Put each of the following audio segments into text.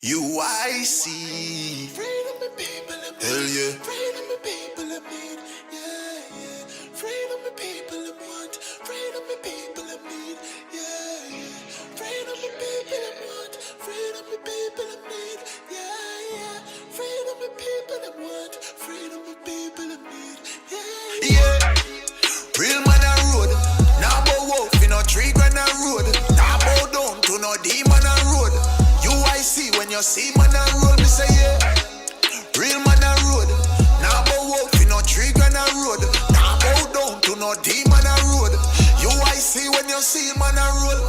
UIC. Freedom the people of me. Hell yeah. Freedom the people of me. Yeah, yeah. Freedom the people of want. Freedom the people of need. Yeah, yeah. Freedom the people of want. Freedom the people of need. Yeah, yeah. Freedom the people of want. Freedom the people of need. Yeah, Yeah. Real man a road. Now bow wolf in a tree grand a road. Now bow down to no demon a road. UIC when you see man a road, me say yeah. Real man a road. Now bow wolf in a tree grand a road. Now bow down to no demon a road. UIC when you see man a road.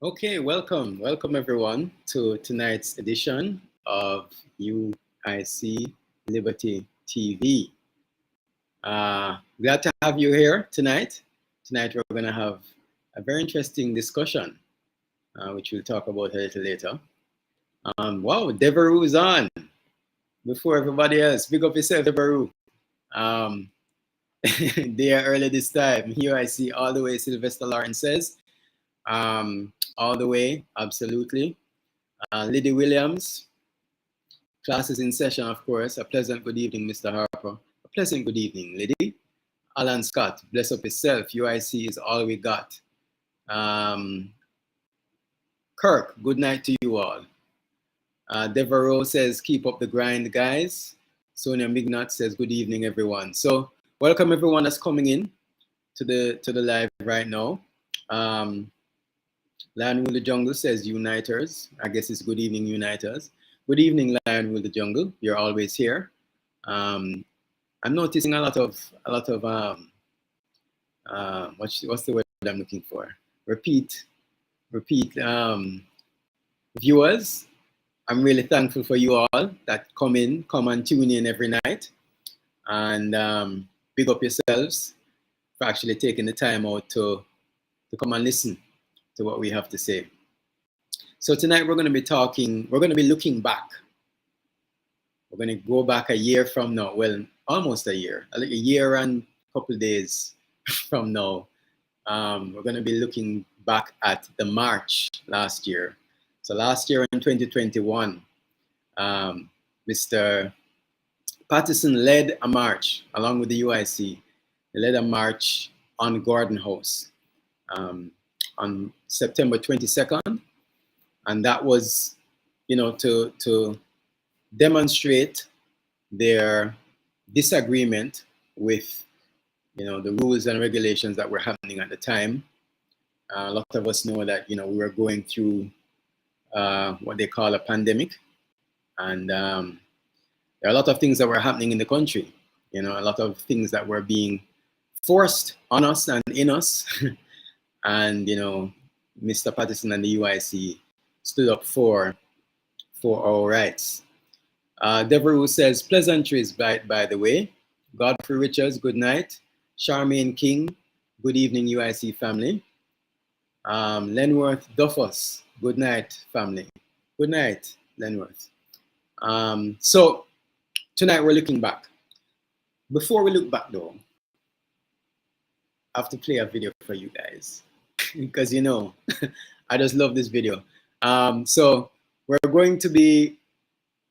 Okay, welcome everyone to tonight's edition of UIC Liberty TV. Glad to have you here tonight. Tonight we're going to have a very interesting discussion, which we'll talk about a little later. Wow, Devereux is on before everybody else. Big up yourself, Devereux. There early this time. UIC all the way, Sylvester Lawrence says. All the way, absolutely. Liddy Williams, class is in session, of course. A pleasant good evening, Mr. Harper. A pleasant good evening, Liddy. Alan Scott, bless up yourself. UIC is all we got. Kirk, good night to you all. Devereaux says, keep up the grind, guys. Sonia Mignot says, good evening, everyone. So, welcome everyone that's coming in to the live right now. Lion Will the Jungle says Uniters. I guess it's good evening, Uniters. Good evening, Lion Will the Jungle. You're always here. I'm noticing a lot of what's the word I'm looking for? Repeat viewers. I'm really thankful for you all that come and tune in every night, and big up yourselves for actually taking the time out to come and listen to what we have to say. So tonight we're going to be looking back. We're going to go back a year from now, well, almost a year and a couple of days from now. We're going to be looking back at the march last year. So last year in 2021, Mr. Patterson led a march along with the UIC. They led a march on Gordon House. On September 22nd, and that was, to demonstrate their disagreement with, the rules and regulations that were happening at the time. A lot of us know that, we were going through what they call a pandemic, and there are a lot of things that were happening in the country. A lot of things that were being forced on us and in us. And, Mr. Patterson and the UIC stood up for our rights. Devereux says, pleasantries, by the way. Godfrey Richards, good night. Charmaine King, good evening, UIC family. Lenworth Duffus, good night, family. Good night, Lenworth. So, tonight we're looking back. Before we look back, though, I have to play a video for you guys. Because I just love this video. So we're going to be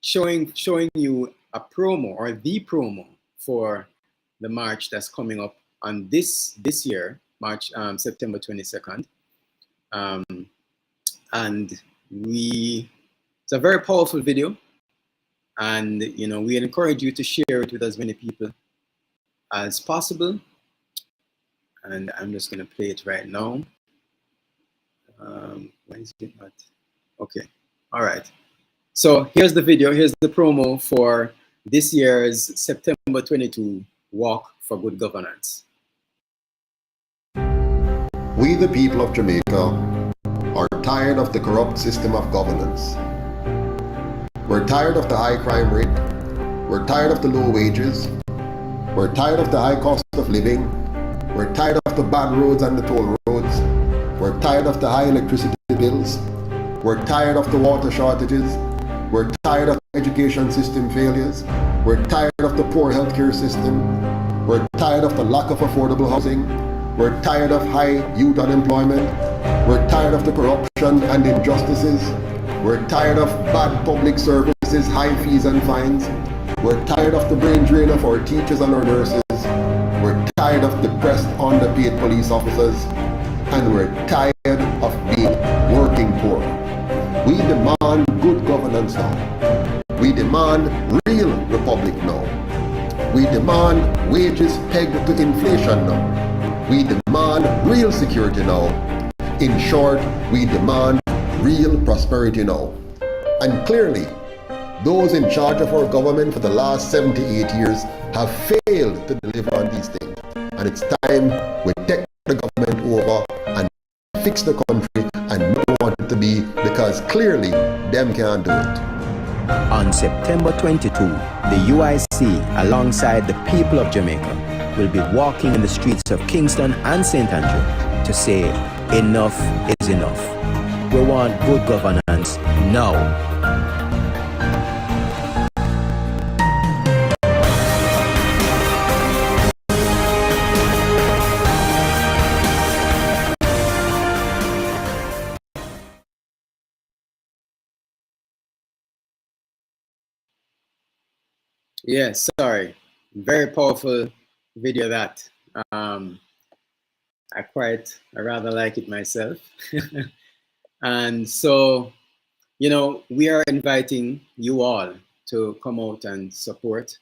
showing you a promo, or the promo, for the march that's coming up on this year, March, September 22nd. And it's a very powerful video, and we encourage you to share it with as many people as possible. And I'm just going to play it right now. Why is it not? Okay. All right. So here's the video. Here's the promo for this year's September 22 Walk for Good Governance. We, the people of Jamaica, are tired of the corrupt system of governance. We're tired of the high crime rate. We're tired of the low wages. We're tired of the high cost of living. We're tired of the bad roads and the toll roads. We're tired of the high electricity bills. We're tired of the water shortages. We're tired of education system failures. We're tired of the poor healthcare system. We're tired of the lack of affordable housing. We're tired of high youth unemployment. We're tired of the corruption and injustices. We're tired of bad public services, high fees and fines. We're tired of the brain drain of our teachers and our nurses. We're tired of depressed, underpaid police officers. And we're tired of being working poor. We demand good governance now. We demand real republic now. We demand wages pegged to inflation now. We demand real security now. In short, we demand real prosperity now. And clearly, those in charge of our government for the last 78 years have failed to deliver on these things. And it's time we take the government over and fix the country and not want it to be, because clearly them can't do it. On September 22, the UIC, alongside the people of Jamaica, will be walking in the streets of Kingston and St. Andrew to say enough is enough. We want good governance now. Yes, sorry. Very powerful video that. I rather like it myself. And so, you know, we are inviting you all to come out and support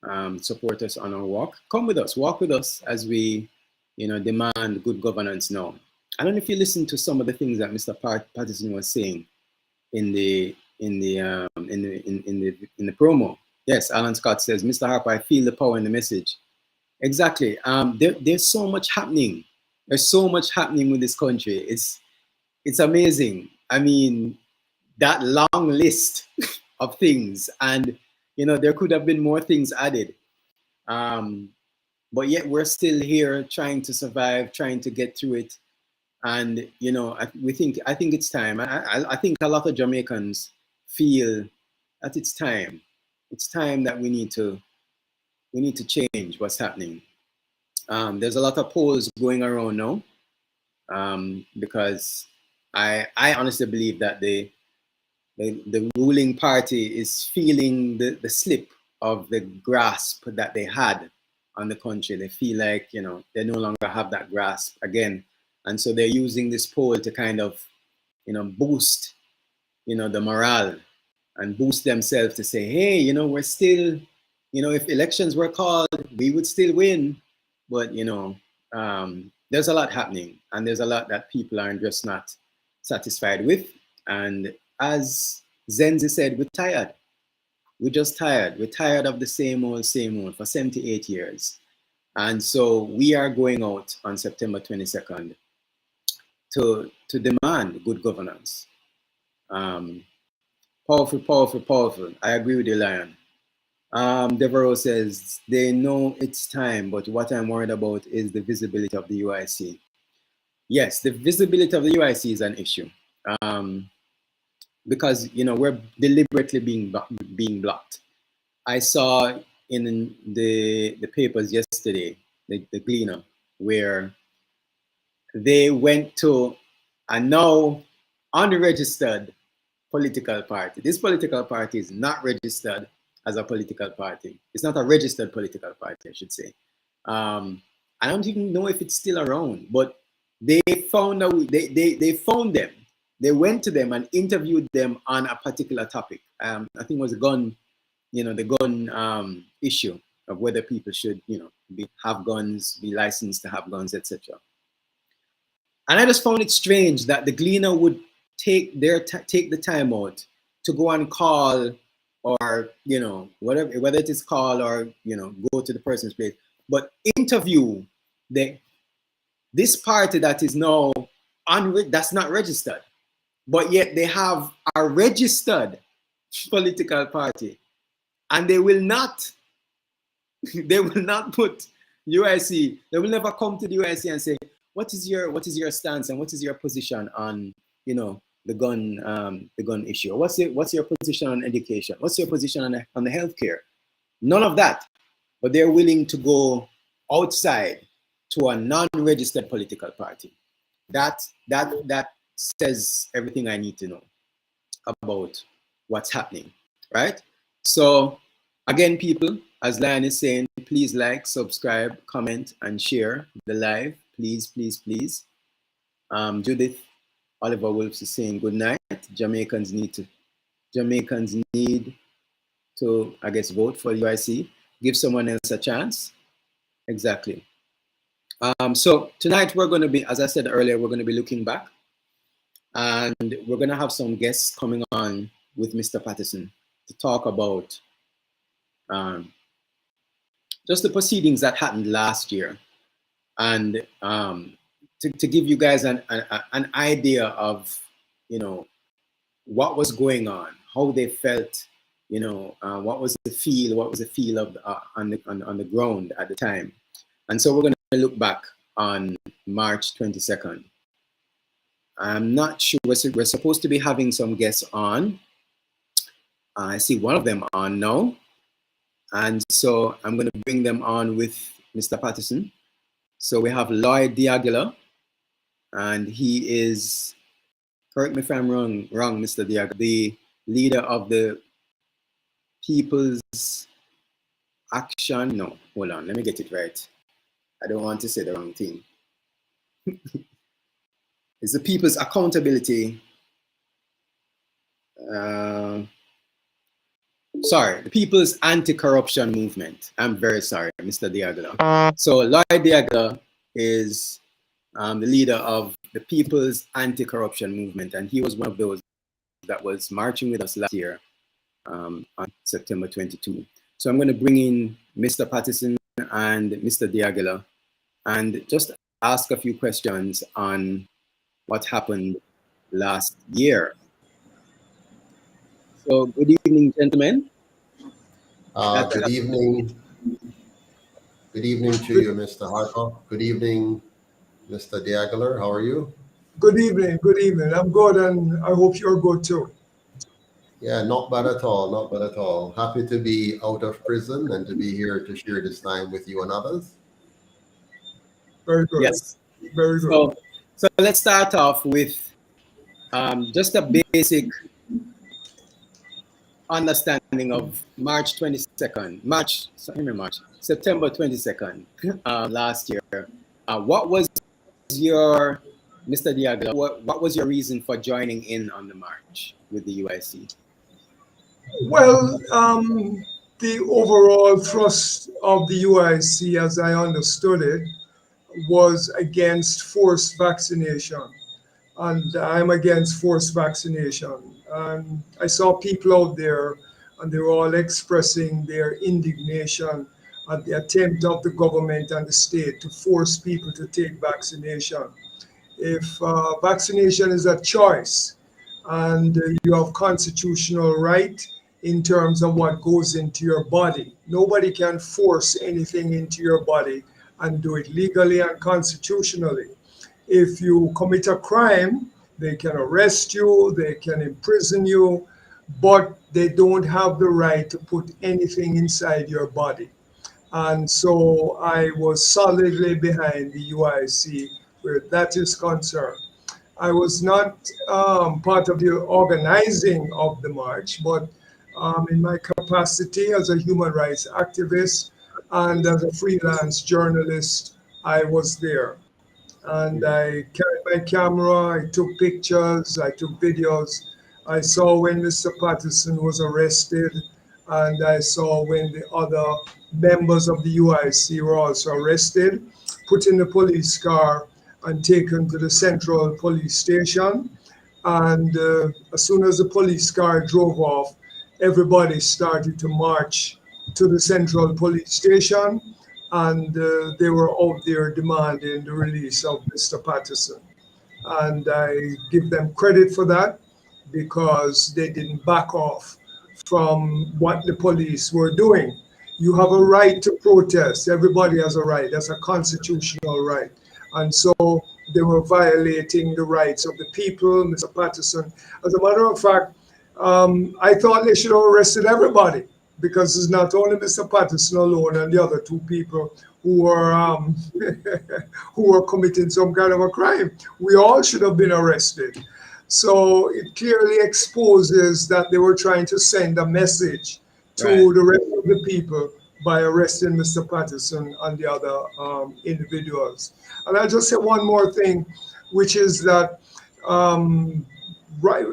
us on our walk. Come with us, walk with us as we, you know, demand good governance now. I don't know if you listened to some of the things that Mr. Patterson was saying in the promo. Yes, Alan Scott says, Mr. Harper, I feel the power in the message. Exactly. There's so much happening. There's so much happening with this country. It's amazing. I mean, that long list of things, and you know, there could have been more things added. But yet we're still here trying to survive, trying to get through it. And you know, I think it's time. I think a lot of Jamaicans feel that it's time. It's time that we need to change what's happening. There's a lot of polls going around now, because I honestly believe that the ruling party is feeling the slip of the grasp that they had on the country. They feel like, you know, they no longer have that grasp again, and so they're using this poll to kind of, you know, boost, you know, the morale and boost themselves to say, hey, you know, we're still, you know, if elections were called, we would still win. But, you know, there's a lot happening, and there's a lot that people are just not satisfied with. And as Zenzi said, we're tired. We're just tired. We're tired of the same old for 78 years. And so we are going out on September 22nd to demand good governance. Powerful. I agree with you, Lion. Devereaux says, they know it's time, but what I'm worried about is the visibility of the UIC. Yes, the visibility of the UIC is an issue. Because, you know, we're deliberately being blocked. I saw in the papers yesterday, the Gleaner, where they went to a now unregistered political party. This political party is not registered as a political party. It's not a registered political party, I should say. I don't even know if it's still around, but they found out, they found them. They went to them and interviewed them on a particular topic. I think it was a gun, you know, the gun issue of whether people should, you know, have guns, be licensed to have guns, etc. And I just found it strange that the Gleaner would take the time out to go and call, or, you know, whatever, whether it is call or, you know, go to the person's place, but interview this party that is now that's not registered, but yet they have a registered political party, and they will not put UIC, they will never come to the UIC and say, what is your stance and what is your position on, you know, the gun issue? What's your position on education? What's your position on the healthcare? None of that. But they're willing to go outside to a non-registered political party. That says everything I need to know about what's happening, right? So again, people, as Lion is saying, please like, subscribe, comment, and share the live. Please, please, please. Judith Oliver Wolves is saying good night. Jamaicans need to, I guess, vote for UIC. Give someone else a chance. Exactly. So tonight we're going to be, as I said earlier, we're going to be looking back, and we're going to have some guests coming on with Mr. Patterson to talk about just the proceedings that happened last year, and to give you guys an idea of, you know, what was going on, how they felt, you know, what was the feel of on the ground at the time. And so we're going to look back on March 22nd. I'm not sure, we're supposed to be having some guests on. I see one of them on now. And so I'm going to bring them on with Mr. Patterson. So we have Lloyd Diagula, and he is, correct me if I'm wrong, Mr. Diagula, the leader of the People's Action. No, hold on, let me get it right. I don't want to say the wrong thing. It's the People's Accountability. Sorry, the People's Anti-Corruption Movement. I'm very sorry, Mr. Diagula. So Lloyd Diagula is the leader of the People's Anti-Corruption Movement, and he was one of those that was marching with us last year on September 22. So I'm going to bring in Mr. Patterson and Mr. Diagula and just ask a few questions on what happened last year. So good evening, gentlemen. Good evening. Good evening to you, Mr. Harper. Good evening, Mr. Diagler. How are you? Good evening. Good evening. I'm good, and I hope you're good too. Yeah, not bad at all. Not bad at all. Happy to be out of prison and to be here to share this time with you and others. Very good. Yes. Very good. So let's start off with just a basic understanding of September 22nd last year. What was your, Mr. Diagula, what was your reason for joining in on the march with the UIC? Well, the overall thrust of the UIC, as I understood it, was against forced vaccination. And I'm against forced vaccination. I saw people out there, and they were all expressing their indignation at the attempt of the government and the state to force people to take vaccination. If vaccination is a choice, and you have constitutional right in terms of what goes into your body, nobody can force anything into your body and do it legally and constitutionally. If you commit a crime, they can arrest you, they can imprison you, but they don't have the right to put anything inside your body. And so I was solidly behind the UIC where that is concerned. I was not part of the organizing of the march, but in my capacity as a human rights activist and as a freelance journalist, I was there. And I carried my camera, I took pictures, I took videos. I saw when Mr. Patterson was arrested, and I saw when the other members of the UIC were also arrested, put in the police car and taken to the Central Police Station. And as soon as the police car drove off, everybody started to march to the Central Police Station, and they were out there demanding the release of Mr. Patterson. And I give them credit for that because they didn't back off from what the police were doing. You have a right to protest. Everybody has a right. That's a constitutional right. And so they were violating the rights of the people, Mr. Patterson. As a matter of fact, I thought they should have arrested everybody, because it's not only Mr. Patterson alone and the other two people who were who were committing some kind of a crime. We all should have been arrested. So it clearly exposes that they were trying to send a message to the rest of the people by arresting Mr. Patterson and the other individuals. And I'll just say one more thing, which is that right,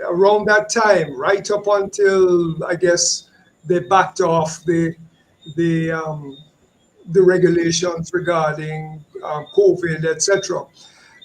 around that time, right up until I guess they backed off the regulations regarding COVID, etc.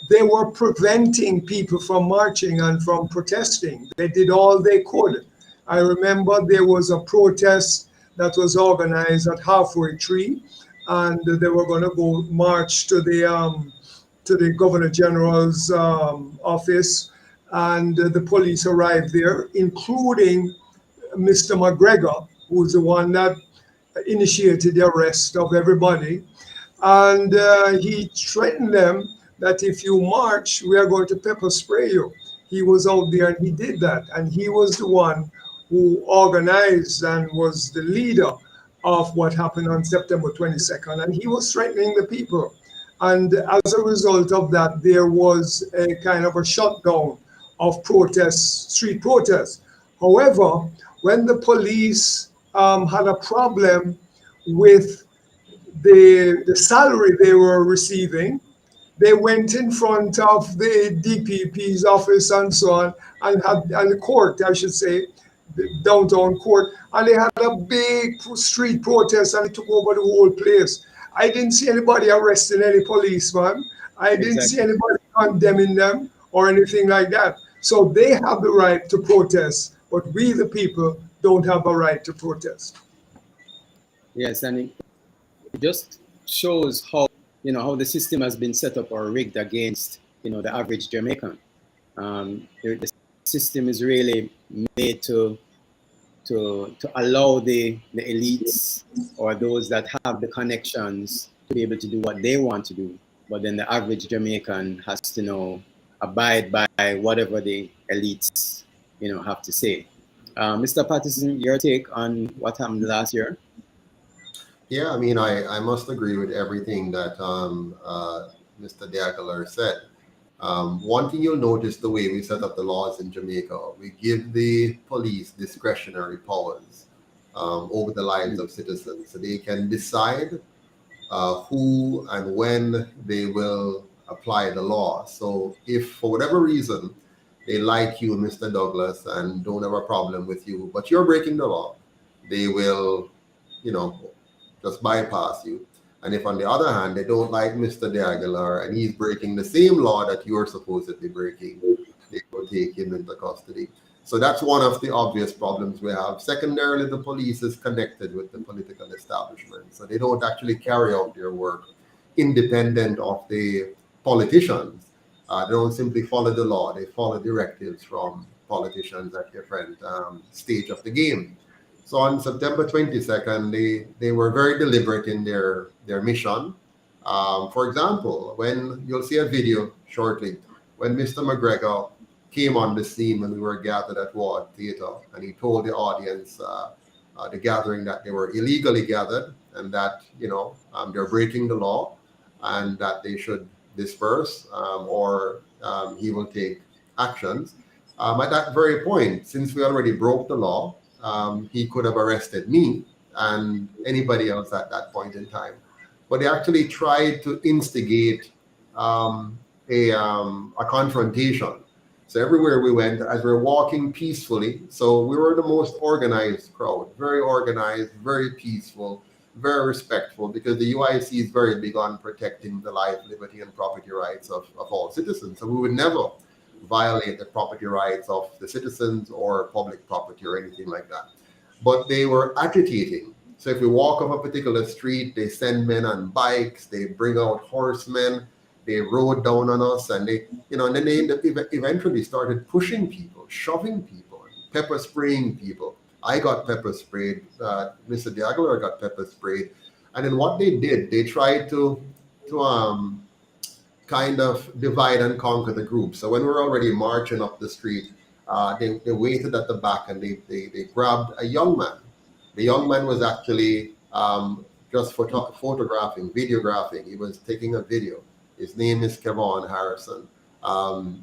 They were preventing people from marching and from protesting. They did all they could. I remember there was a protest that was organized at Halfway Tree, and they were going to go march to the Governor General's office, and the police arrived there, including Mr. McGregor, who's the one that initiated the arrest of everybody. And he threatened them that if you march, we are going to pepper spray you. He was out there and he did that. And he was the one who organized and was the leader of what happened on September 22nd. And he was threatening the people. And as a result of that, there was a kind of a shutdown of protests, street protests. However, when the police had a problem with the salary they were receiving, they went in front of the DPP's office and so on, and the court, I should say, the downtown court, and they had a big street protest, and it took over the whole place. I didn't see anybody arresting any policeman. I didn't see anybody condemning them or anything like that. So they have the right to protest, but we, the people, don't have a right to protest. Yes, and it just shows how how the system has been set up or rigged against the average Jamaican. The system is really made to allow the elites or those that have the connections to be able to do what they want to do, but then the average Jamaican has to abide by whatever the elites have to say. Mr. Patterson, your take on what happened last year? Yeah, I mean, I must agree with everything that Mr. Diaghilar said. One thing you'll notice, the way we set up the laws in Jamaica, we give the police discretionary powers over the lives of citizens. So they can decide who and when they will apply the law. So if for whatever reason they like you, Mr. Douglas, and don't have a problem with you, but you're breaking the law, they will, just bypass you. And if on the other hand, they don't like Mr. Diaghilar and he's breaking the same law that you're supposedly breaking, they will take him into custody. So that's one of the obvious problems we have. Secondarily, the police is connected with the political establishment. So they don't actually carry out their work independent of the politicians. They don't simply follow the law. They follow directives from politicians at different stage of the game. So on September 22nd, they were very deliberate in their mission. For example, when you'll see a video shortly, when Mr. McGregor came on the scene when we were gathered at Ward Theatre, and he told the audience, the gathering, that they were illegally gathered and that, they're breaking the law and that they should disperse or he will take actions. At that very point, since we already broke the law, he could have arrested me and anybody else at that point in time. But they actually tried to instigate a confrontation. So everywhere we went, as we were walking peacefully, so we were the most organized crowd, very organized, very peaceful, very respectful, because the UIC is very big on protecting the life, liberty, and property rights of all citizens. So we would never violate the property rights of the citizens or public property or anything like that. But they were agitating. So if we walk up a particular street, they send men on bikes, they bring out horsemen, they rode down on us, and they, and then they eventually started pushing people, shoving people, pepper spraying people. I got pepper sprayed, Mr. Diaghilar got pepper sprayed. And then what they did, they tried to kind of divide and conquer the group. So when we were already marching up the street, they waited at the back and they grabbed a young man. The young man was actually just photographing, videographing. He was taking a video. His name is Kevon Harrison.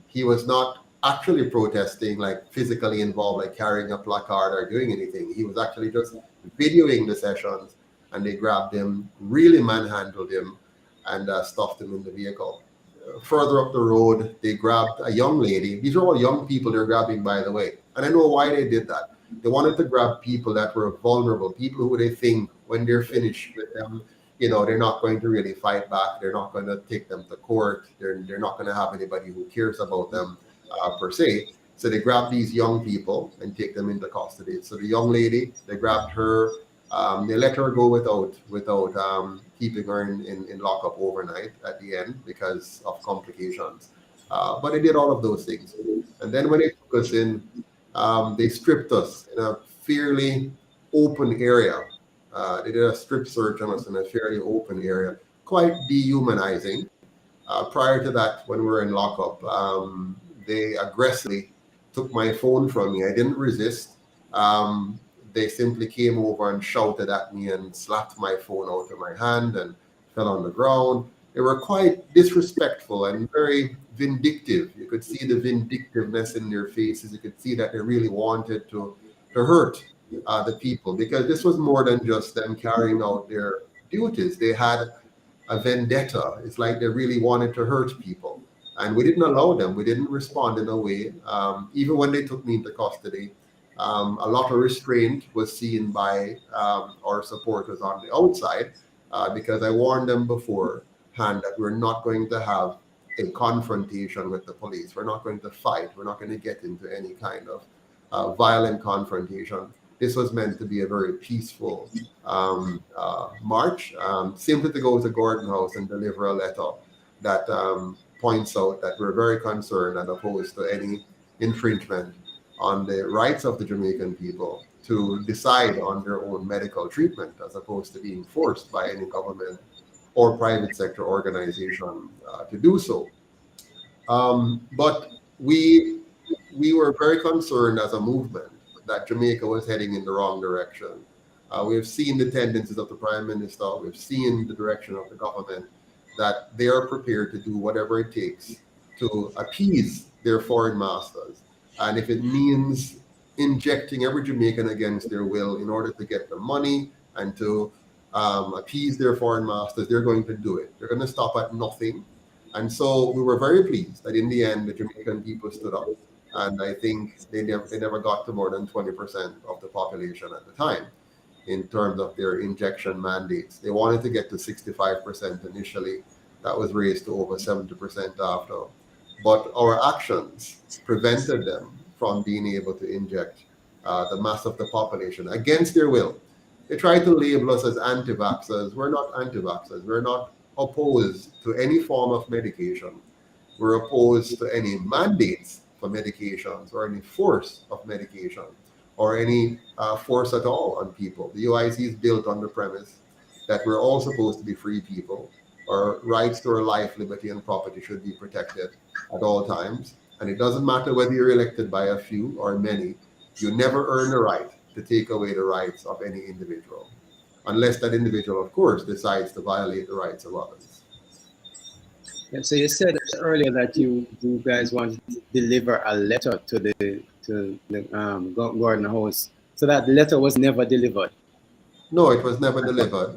He was not actually protesting, like physically involved, like carrying a placard or doing anything. He was actually just videoing the sessions, and they grabbed him, really manhandled him, and stuffed him in the vehicle. Further up the road, they grabbed a young lady. These are all young people they're grabbing, by the way. And I know why they did that. They wanted to grab people that were vulnerable, people who they think when they're finished with them, they're not going to really fight back. They're not going to take them to court. They're not going to have anybody who cares about them per se. So they grabbed these young people and take them into custody. So the young lady, they grabbed her. They let her go without keeping her in lockup overnight at the end because of complications. But they did all of those things. And then when they took us in, they stripped us in a fairly open area. They did a strip search on us in a fairly open area, quite dehumanizing. Prior to that, when we were in lockup, they aggressively took my phone from me. I didn't resist. They simply came over and shouted at me and slapped my phone out of my hand and fell on the ground. They were quite disrespectful and very vindictive. You could see the vindictiveness in their faces. You could see that they really wanted to hurt the people, because this was more than just them carrying out their duties. They had a vendetta. It's like they really wanted to hurt people. And we didn't allow them. We didn't respond in a way. Even when they took me into custody, a lot of restraint was seen by our supporters on the outside, because I warned them beforehand that we're not going to have a confrontation with the police. We're not going to fight. We're not going to get into any kind of violent confrontation. This was meant to be a very peaceful march, simply to go to Gordon House and deliver a letter that points out that we're very concerned and opposed to any infringement on the rights of the Jamaican people to decide on their own medical treatment, as opposed to being forced by any government or private sector organization to do so. But we were very concerned as a movement that Jamaica was heading in the wrong direction. We've seen the tendencies of the Prime Minister, we've seen the direction of the government, that they are prepared to do whatever it takes to appease their foreign masters. And if it means injecting every Jamaican against their will in order to get the money and to appease their foreign masters, they're going to do it. They're going to stop at nothing. And so we were very pleased that in the end, the Jamaican people stood up. And I think they never got to more than 20% of the population at the time in terms of their injection mandates. They wanted to get to 65% initially. That was raised to over 70% after. But our actions prevented them from being able to inject the mass of the population against their will. They tried to label us as anti-vaxxers. We're not anti-vaxxers. We're not opposed to any form of medication. We're opposed to any mandates for medications or any force of medication or any force at all on people. The UIC is built on the premise that we're all supposed to be free people. Our rights to our life, liberty, and property should be protected at all times. And it doesn't matter whether you're elected by a few or many, you never earn the right to take away the rights of any individual, unless that individual, of course, decides to violate the rights of others. Yeah, so you said earlier that you guys want to deliver a letter to the Gordon House. So that letter was never delivered. No, it was never delivered.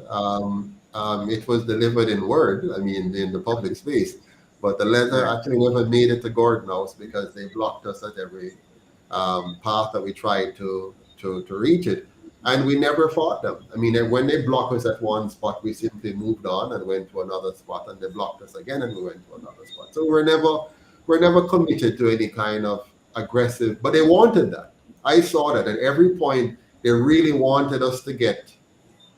It was delivered in word, I mean, in the public space, but the letter actually never made it to Gordon House because they blocked us at every path that we tried to reach it. And we never fought them. I mean, when they blocked us at one spot, we simply moved on and went to another spot, and they blocked us again and we went to another spot. So we're never committed to any kind of aggressive, but they wanted that. I saw that at every point. They really wanted us to get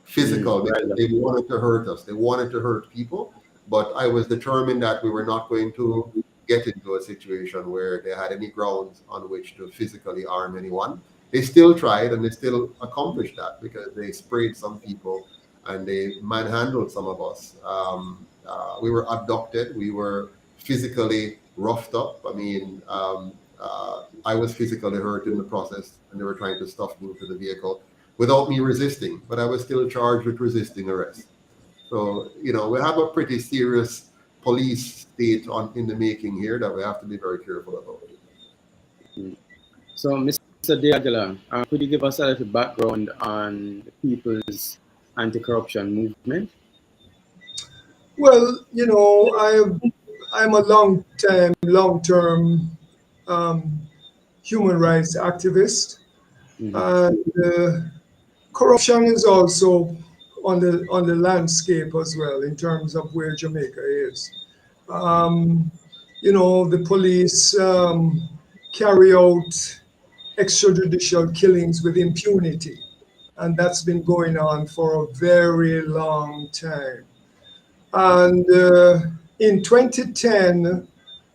physical. They wanted to hurt us. They wanted to hurt people. But I was determined that we were not going to get into a situation where they had any grounds on which to physically harm anyone. They still tried, and they still accomplished that because they sprayed some people and they manhandled some of us. We were abducted. We were physically roughed up. I mean, I was physically hurt in the process, and they were trying to stuff me into the vehicle without me resisting, but I was still charged with resisting arrest. So, you know, we have a pretty serious police state in the making here that we have to be very careful about. So, Mr. D'Aguilar, could you give us a little background on the People's Anti-Corruption Movement? Well, you know, I'm a long-term human rights activist, and corruption is also on the landscape as well in terms of where Jamaica is. You know, the police carry out extrajudicial killings with impunity, and that's been going on for a very long time. And in 2010,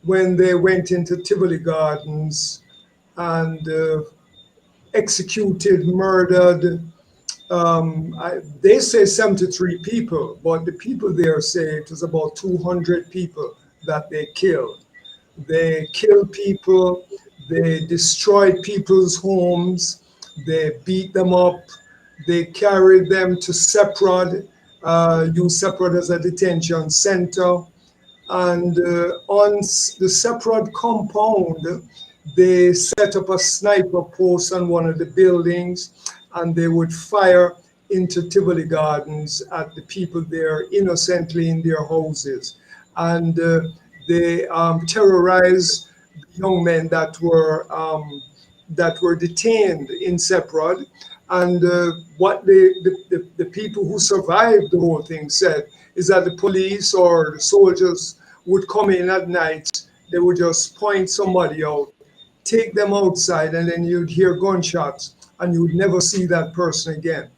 when they went into Tivoli Gardens and executed, murdered, they say 73 people, but the people there say it was about 200 people that they killed. They killed people, they destroyed people's homes, they beat them up, they carried them to Seprod, use Seprod as a detention center. And on the Seprod compound, they set up a sniper post on one of the buildings, and they would fire into Tivoli Gardens at the people there innocently in their houses. And they terrorized young men that were detained in Seprod. And what the people who survived the whole thing said is that the police or the soldiers would come in at night, they would just point somebody out, take them outside, and then you'd hear gunshots, and you would never see that person again.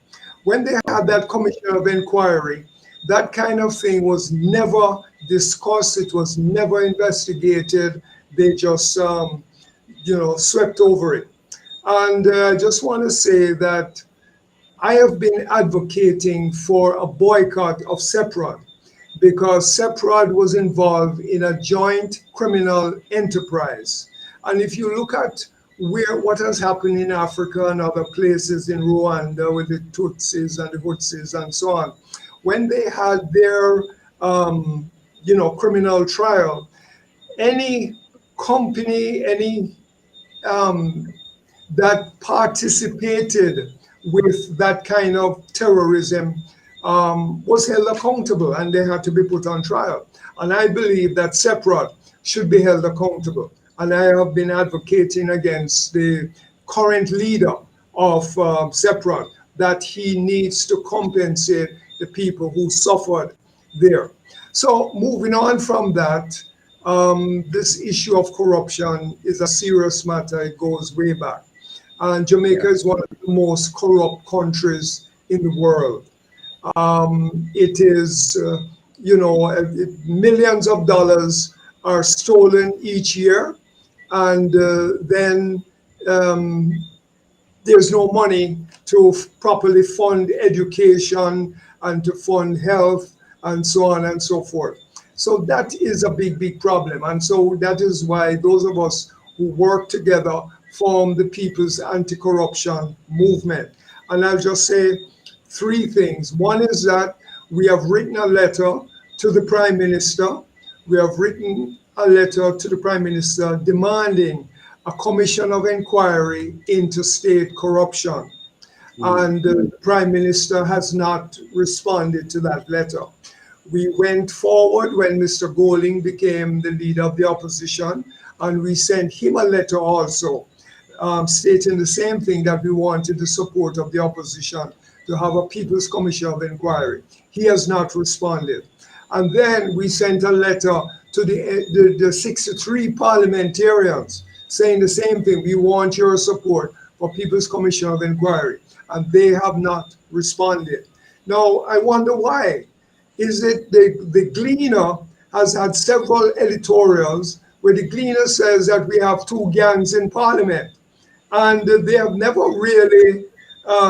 When they had that commission of inquiry, that kind of thing was never discussed, it was never investigated, they just you know, swept over it. And I just want to say that I have been advocating for a boycott of Seprod because Seprod was involved in a joint criminal enterprise. And if you look at what has happened in Africa and other places, in Rwanda with the Tutsis and the Hutsis and so on, when they had their you know, criminal trial, any company, any that participated with that kind of terrorism was held accountable, and they had to be put on trial. And I believe that Seprod should be held accountable. And I have been advocating against the current leader of Seprod that he needs to compensate the people who suffered there. So moving on from that, this issue of corruption is a serious matter. It goes way back. And Jamaica is one of the most corrupt countries in the world. It is, you know, millions of dollars are stolen each year, and then there's no money to properly fund education and to fund health and so on and so forth. So that is a big, big problem. And so that is why those of us who work together form the People's Anti-Corruption Movement. And I'll just say three things. One is that we have written a letter to the Prime Minister. We have written a letter to the Prime Minister demanding a commission of inquiry into state corruption. And the Prime Minister has not responded to that letter. We went forward when Mr. Golding became the leader of the opposition, and we sent him a letter also stating the same thing, that we wanted the support of the opposition to have a People's Commission of Inquiry. He has not responded. And then we sent a letter to the 63 parliamentarians saying the same thing. We want your support for People's Commission of Inquiry. And they have not responded. Now, I wonder why. Is it the Gleaner has had several editorials where the Gleaner says that we have two gangs in Parliament. And they have never really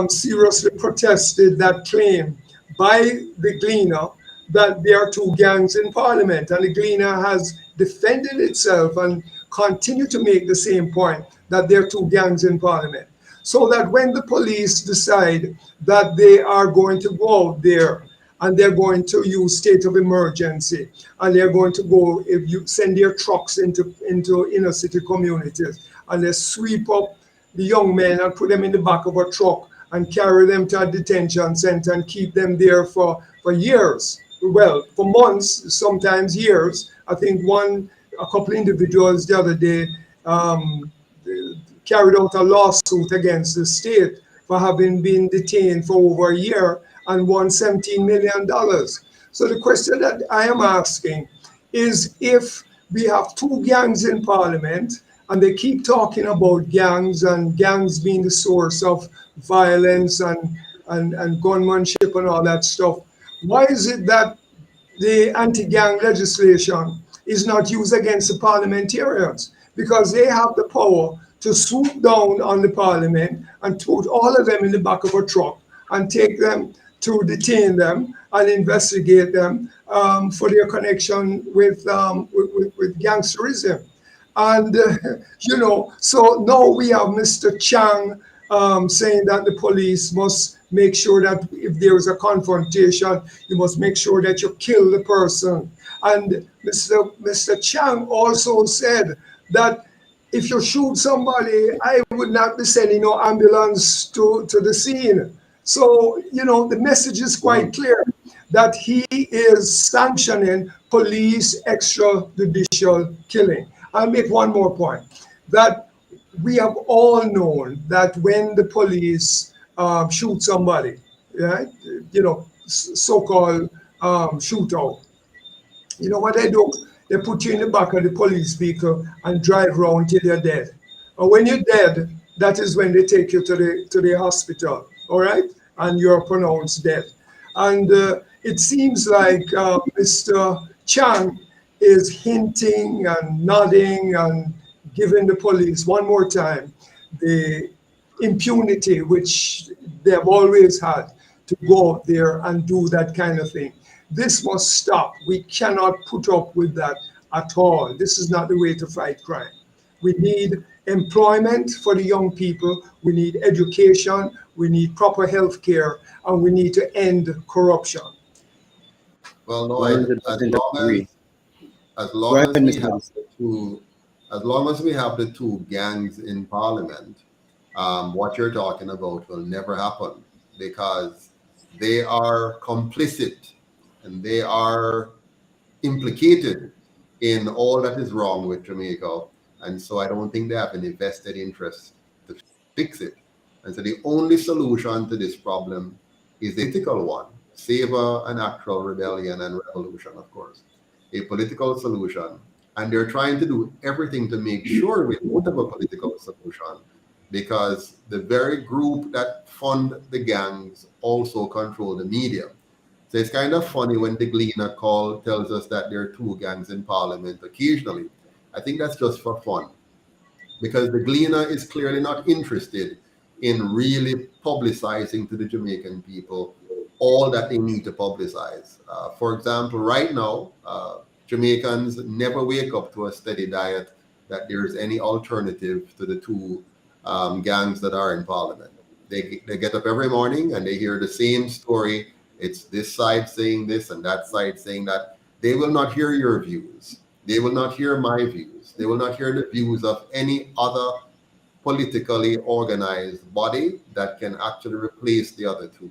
seriously protested that claim by the Gleaner that there are two gangs in Parliament, and the Gleaner has defended itself and continue to make the same point that there are two gangs in Parliament. So that when the police decide that they are going to go out there and they're going to use state of emergency, and they're going to go, if you send their trucks into inner city communities, and they sweep up the young men and put them in the back of a truck and carry them to a detention center and keep them there for years. Well, for months, sometimes years. I think a couple individuals the other day carried out a lawsuit against the state for having been detained for over a year and won $17 million. So the question that I am asking is, if we have two gangs in Parliament and they keep talking about gangs and gangs being the source of violence and gunmanship and all that stuff, why is it that the anti-gang legislation is not used against the parliamentarians? Because they have the power to swoop down on the Parliament and put all of them in the back of a truck and take them to detain them and investigate them for their connection with gangsterism. And, so now we have Mr. Chang saying that the police must make sure that if there is a confrontation, you must make sure that you kill the person. And Mr. Chang also said that if you shoot somebody, I would not be sending no ambulance to the scene. So, the message is quite clear that he is sanctioning police extrajudicial killing. I'll make one more point, that we have all known that when the police shoot somebody, right, so-called shootout, you know what they do? They put you in the back of the police vehicle and drive around till you're dead. And when you're dead, that is when they take you to the hospital, all right? And you're pronounced dead. And it seems like Mr. Chang is hinting and nodding and giving the police one more time the impunity which they've always had to go out there and do that kind of thing. This must stop. We cannot put up with that at all. This is not the way to fight crime. We need employment for the young people. We need education. We need proper health care, and we need to end corruption. Well, no, as long as we have the two gangs in Parliament, what you're talking about will never happen, because they are complicit and they are implicated in all that is wrong with Jamaica. And so I don't think they have any vested interest to fix it. And so the only solution to this problem is a political one, save an actual rebellion and revolution, of course, a political solution. And they're trying to do everything to make sure we don't have a political solution, because the very group that fund the gangs also control the media. So it's kind of funny when the Gleaner tells us that there are two gangs in Parliament occasionally. I think that's just for fun, because the Gleaner is clearly not interested in really publicizing to the Jamaican people all that they need to publicize. For example, right now, Jamaicans never wake up to a steady diet that there's any alternative to the two gangs that are in Parliament. They get up every morning and they hear the same story. It's this side saying this and that side saying that. They will not hear your views. They will not hear my views. They will not hear the views of any other politically organized body that can actually replace the other two.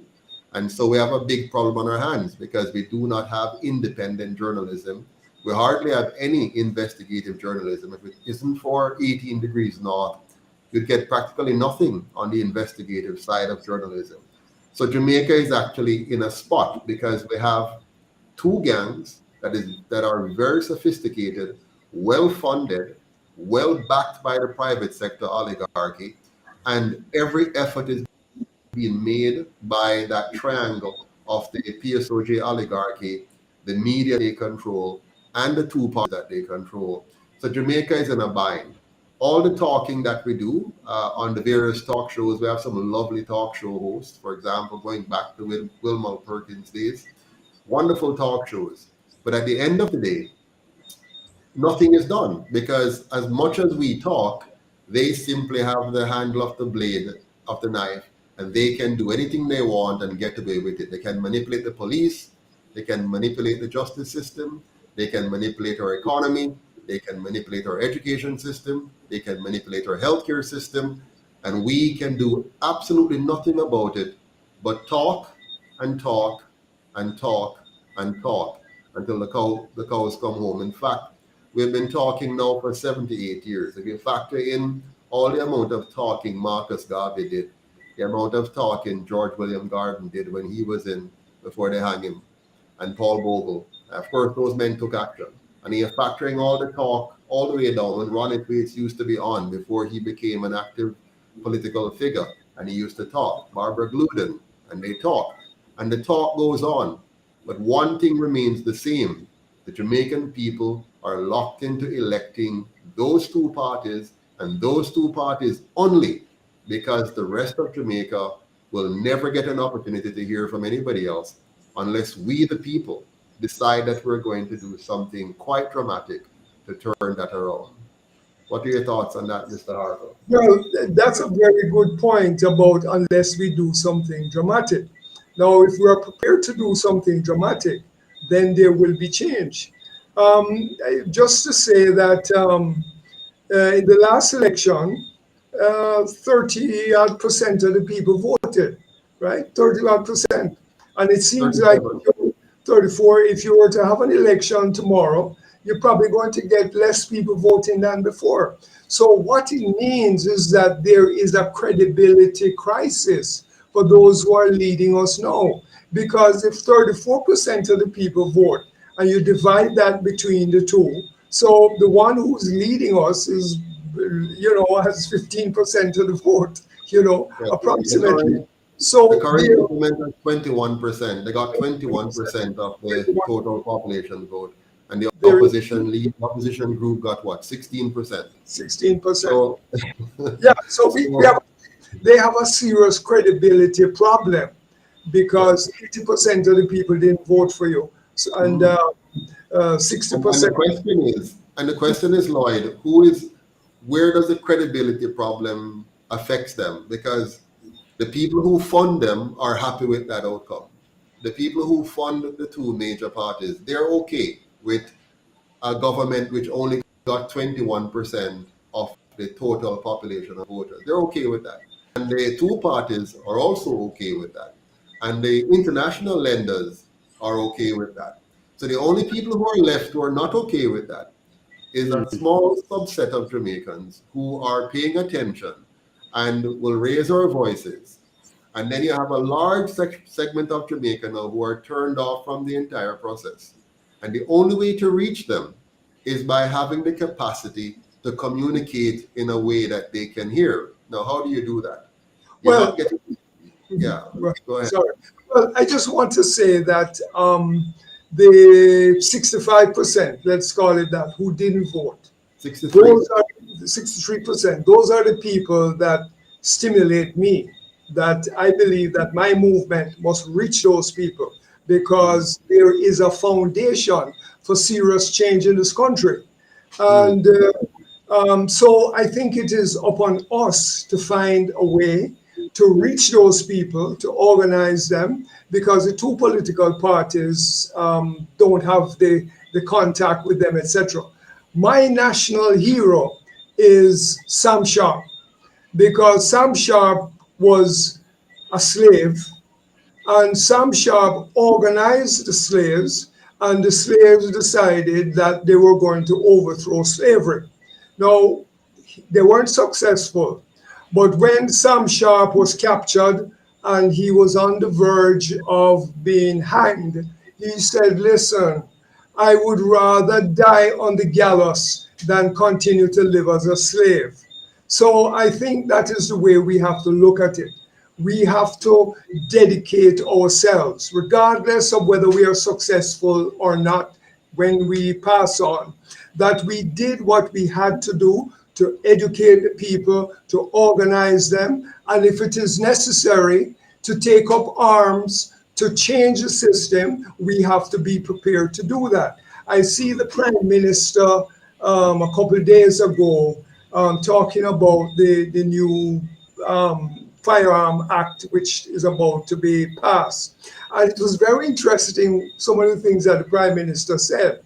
And so we have a big problem on our hands, because we do not have independent journalism. We hardly have any investigative journalism. If it isn't for 18 Degrees North, you'd get practically nothing on the investigative side of journalism. So Jamaica is actually in a spot, because we have two gangs that are very sophisticated, well-funded, well-backed by the private sector oligarchy, and every effort is being made by that triangle of the PSOJ oligarchy, the media they control, and the two parties that they control. So Jamaica is in a bind. All the talking that we do on the various talk shows, we have some lovely talk show hosts, for example, going back to Wilma Perkins' days. wonderful talk shows. But at the end of the day, nothing is done, because as much as we talk, they simply have the handle of the blade of the knife, and they can do anything they want and get away with it. They can manipulate the police, they can manipulate the justice system, they can manipulate our economy, they can manipulate our education system, they can manipulate our healthcare system, and we can do absolutely nothing about it but talk and talk and talk and talk until the cows come home. In fact, we've been talking now for 78 years. If you factor in all the amount of talking Marcus Garvey did, the amount of talking George William Garden did when he was in, before they hang him, and Paul Bogle, of course, those men took action. And you're factoring all the talk all the way down when Ronald Bates used to be on before he became an active political figure, and he used to talk. Barbara Gluden, and they talk. And the talk goes on. But one thing remains the same. The Jamaican people are locked into electing those two parties, and those two parties only, because the rest of Jamaica will never get an opportunity to hear from anybody else unless we, the people, decide that we're going to do something quite dramatic to turn that around. What are your thoughts on that, Mr. Harper? Well, that's a very good point about unless we do something dramatic. Now, if we are prepared to do something dramatic, then there will be change. Just to say that in the last election, 30% of the people voted, right? 31%. And it seems 37. like 34, if you were to have an election tomorrow, you're probably going to get less people voting than before. So what it means is that there is a credibility crisis for those who are leading us now. Because if 34% of the people vote and you divide that between the two, so the one who's leading us is, has 15% of the vote, approximately. So the current government has 21%. They got 21% of the total population vote. And the opposition group got what? 16%. 16%. So, yeah, so they have a serious credibility problem because 80% of the people didn't vote for you. So, and 60%. And the question is, Lloyd, where does the credibility problem affect them? Because the people who fund them are happy with that outcome. The people who fund the two major parties, they're okay with a government which only got 21% of the total population of voters. They're okay with that. And the two parties are also okay with that. And the international lenders are okay with that. So the only people who are left who are not okay with that is a small subset of Jamaicans who are paying attention and will raise our voices. And then you have a large segment of Jamaica now who are turned off from the entire process. And the only way to reach them is by having the capacity to communicate in a way that they can hear. Now, how do you do that? Go ahead. Sorry. Well, I just want to say that the 65%, let's call it that, who didn't vote, 63. those are 63%. Those are the people that stimulate me, that I believe that my movement must reach those people because there is a foundation for serious change in this country. And so I think it is upon us to find a way to reach those people, to organize them, because the two political parties don't have the contact with them, etc. My national hero is Sam Sharp, because Sam Sharp was a slave, and Sam Sharp organized the slaves, and the slaves decided that they were going to overthrow slavery. Now, they weren't successful, but when Sam Sharp was captured and he was on the verge of being hanged, he said, listen, I would rather die on the gallows than continue to live as a slave. So I think that is the way we have to look at it. We have to dedicate ourselves, regardless of whether we are successful or not when we pass on, that we did what we had to do to educate the people, to organize them, and if it is necessary, to take up arms To change the system, we have to be prepared to do that. I see the Prime Minister a couple of days ago talking about the new Firearm Act, which is about to be passed. And it was very interesting, some of the things that the Prime Minister said.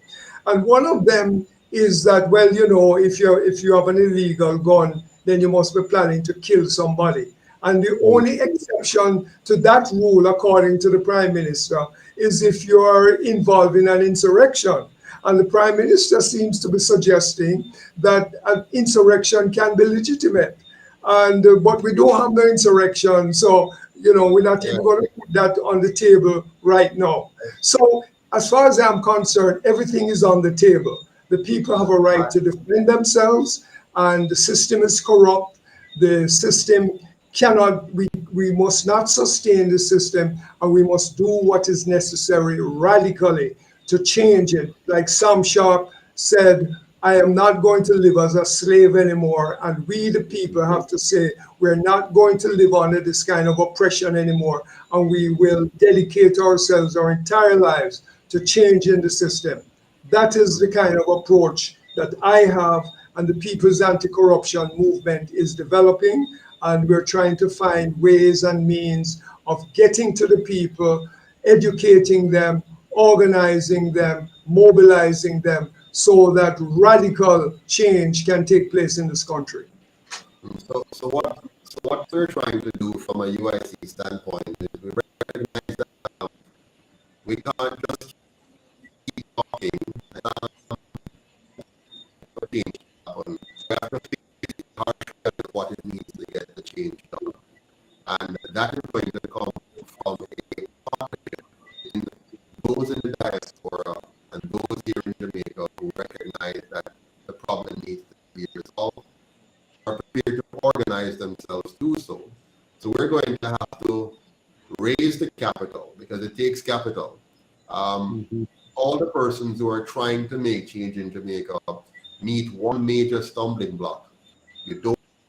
And one of them is that, well, you know, if you have an illegal gun, then you must be planning to kill somebody. And the only exception to that rule, according to the Prime Minister, is if you are involved in an insurrection. And the Prime Minister seems to be suggesting that an insurrection can be legitimate. And but we don't have no insurrection, so you know we're not even going to put that on the table right now. So as far as I'm concerned, everything is on the table. The people have a right to defend themselves, and the system is corrupt. The system cannot, we must not sustain the system, and we must do what is necessary radically to change it. Like Sam Sharp said, I am not going to live as a slave anymore. And we, the people, have to say, we're not going to live under this kind of oppression anymore. And we will dedicate ourselves, our entire lives, to changing the system. That is the kind of approach that I have, and the People's Anti-Corruption Movement is developing. And we're trying to find ways and means of getting to the people, educating them, organizing them, mobilizing them, so that radical change can take place in this country. So what we're trying to do from a UIC standpoint is we recognize that we can't just keep talking change happen. We have to face hard what it needs to get the change done. And that is going to come from a partnership in those in the diaspora and those here in Jamaica who recognize that the problem needs to be resolved, are prepared to organize themselves to do so. So we're going to have to raise the capital, because it takes capital. All the persons who are trying to make change in Jamaica meet one major stumbling block. You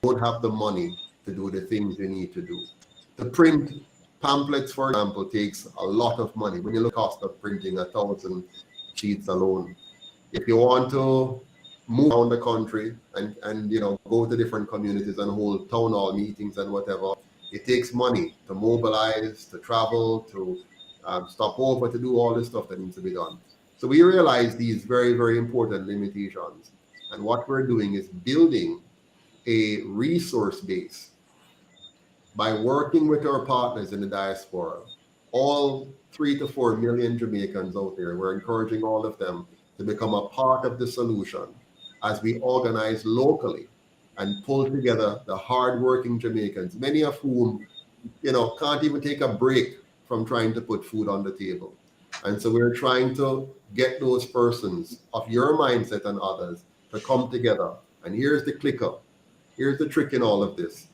don't have the money to do the things you need to do. To print pamphlets, for example, takes a lot of money. When you look at the cost of printing 1,000 sheets alone, if you want to move around the country and you know, go to different communities and hold town hall meetings and whatever, it takes money to mobilize, to travel, to stop over, to do all this stuff that needs to be done. So we realize these very, very important limitations. And what we're doing is building a resource base by working with our partners in the diaspora, all 3 to 4 million Jamaicans out there. We're encouraging all of them to become a part of the solution as we organize locally and pull together the hardworking Jamaicans, many of whom, you know, can't even take a break from trying to put food on the table. And so we're trying to get those persons of your mindset and others to come together. And here's the clicker. Here's the trick in all of this.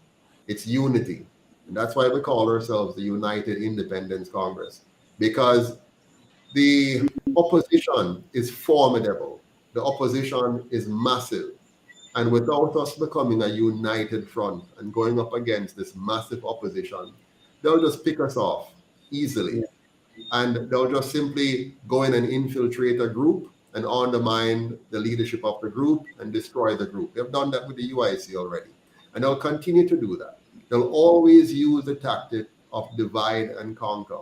It's unity. And that's why we call ourselves the United Independence Congress, because the opposition is formidable. The opposition is massive. And without us becoming a united front and going up against this massive opposition, they'll just pick us off easily. And they'll just simply go in and infiltrate a group and undermine the leadership of the group and destroy the group. They've done that with the UIC already. And they'll continue to do that. They'll always use the tactic of divide and conquer.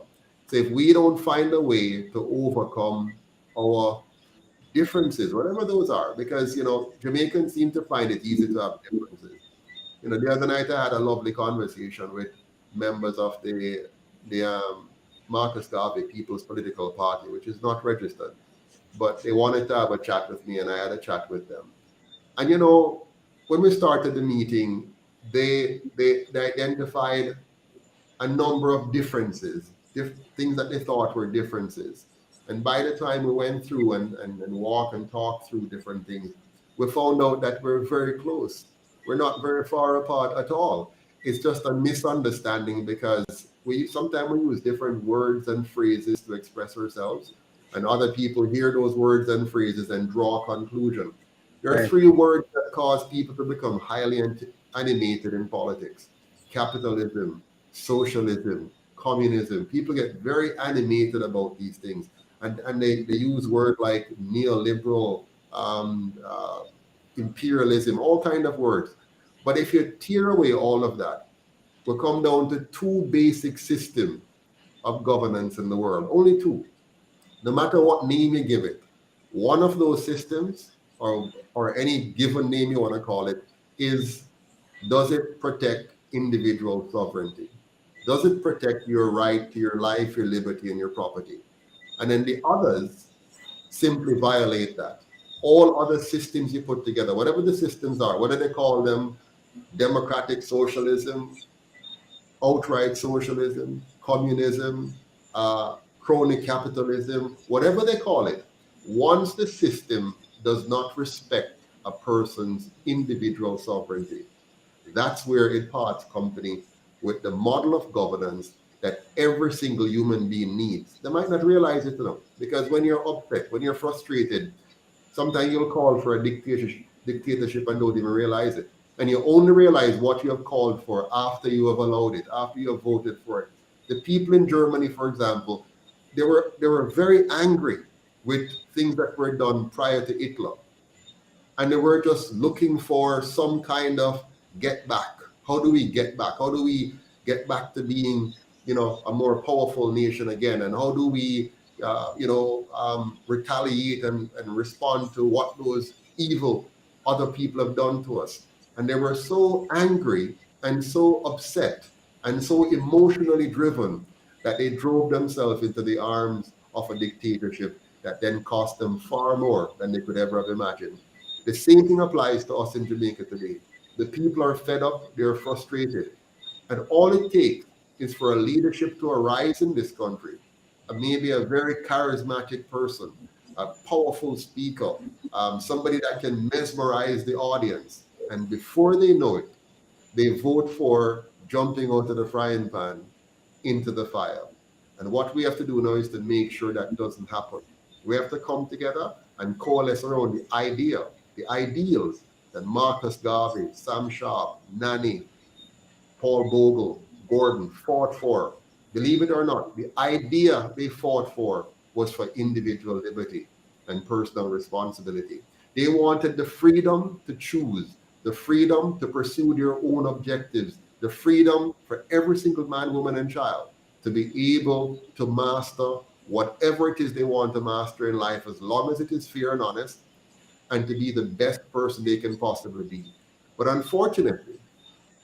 So if we don't find a way to overcome our differences, whatever those are, because, you know, Jamaicans seem to find it easy to have differences. You know, the other night I had a lovely conversation with members of the Marcus Garvey People's Political Party, which is not registered, but they wanted to have a chat with me, and I had a chat with them. And, you know, when we started the meeting, they identified a number of differences, things that they thought were differences. And by the time we went through and walked and talked through different things, we found out that we're very close. We're not very far apart at all. It's just a misunderstanding, because sometimes we use different words and phrases to express ourselves, and other people hear those words and phrases and draw a conclusion. There are 3 words that cause people to become highly animated in politics: capitalism, socialism, communism. People get very animated about these things, and they use words like neoliberal, imperialism, all kind of words. But if you tear away all of that, we'll come down to two basic systems of governance in the world. Only two. No matter what name you give it, one of those systems, or any given name you want to call it, is, does it protect individual sovereignty? Does it protect your right to your life, your liberty, and your property? And then the others simply violate that. All other systems you put together, whatever the systems are, whether they call them democratic socialism, outright socialism, communism, crony capitalism, whatever they call it, once the system does not respect a person's individual sovereignty, that's where it parts company with the model of governance that every single human being needs. They might not realize it, because when you're upset, when you're frustrated, sometimes you'll call for a dictatorship and don't even realize it. And you only realize what you have called for after you have allowed it, after you have voted for it. The people in Germany, for example, they were very angry with things that were done prior to Hitler. And they were just looking for some kind of get back. How do we get back? How do we get back to being, a more powerful nation again? And how do we, retaliate and respond to what those evil other people have done to us? And they were so angry and so upset and so emotionally driven that they drove themselves into the arms of a dictatorship that then cost them far more than they could ever have imagined. The same thing applies to us in Jamaica today. The people are fed up, they're frustrated. And all it takes is for a leadership to arise in this country, maybe a very charismatic person, a powerful speaker, somebody that can mesmerize the audience. And before they know it, they vote for jumping out of the frying pan into the fire. And what we have to do now is to make sure that doesn't happen. We have to come together and coalesce around the idea, the ideals that Marcus Garvey, Sam Sharp, Nani, Paul Bogle, Gordon fought for. Believe it or not, the idea they fought for was for individual liberty and personal responsibility. They wanted the freedom to choose, the freedom to pursue their own objectives, the freedom for every single man, woman, and child to be able to master whatever it is they want to master in life, as long as it is fair and honest, and to be the best person they can possibly be. But unfortunately,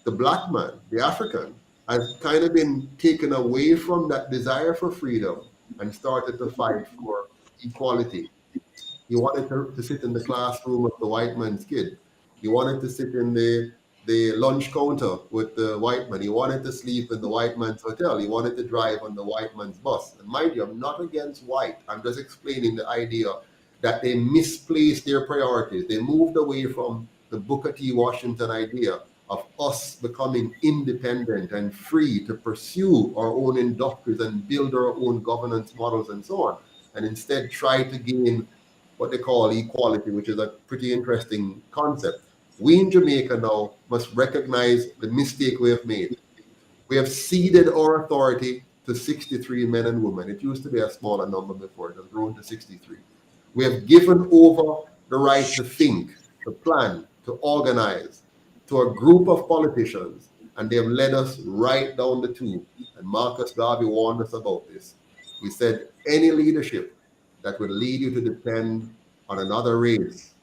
the black man, the African, has kind of been taken away from that desire for freedom and started to fight for equality. He wanted to sit in the classroom with the white man's kid. He wanted to sit in the lunch counter with the white man. He wanted to sleep in the white man's hotel. He wanted to drive on the white man's bus. And mind you, I'm not against white. I'm just explaining the idea that they misplaced their priorities. They moved away from the Booker T. Washington idea of us becoming independent and free to pursue our own industries and build our own governance models and so on, and instead try to gain what they call equality, which is a pretty interesting concept. We in Jamaica now must recognize the mistake we have made. We have ceded our authority to 63 men and women. It used to be a smaller number before. It has grown to 63. We have given over the right to think, to plan, to organize to a group of politicians, and they have led us right down the tube. And Marcus Garvey warned us about this. He said, any leadership that would lead you to depend on another race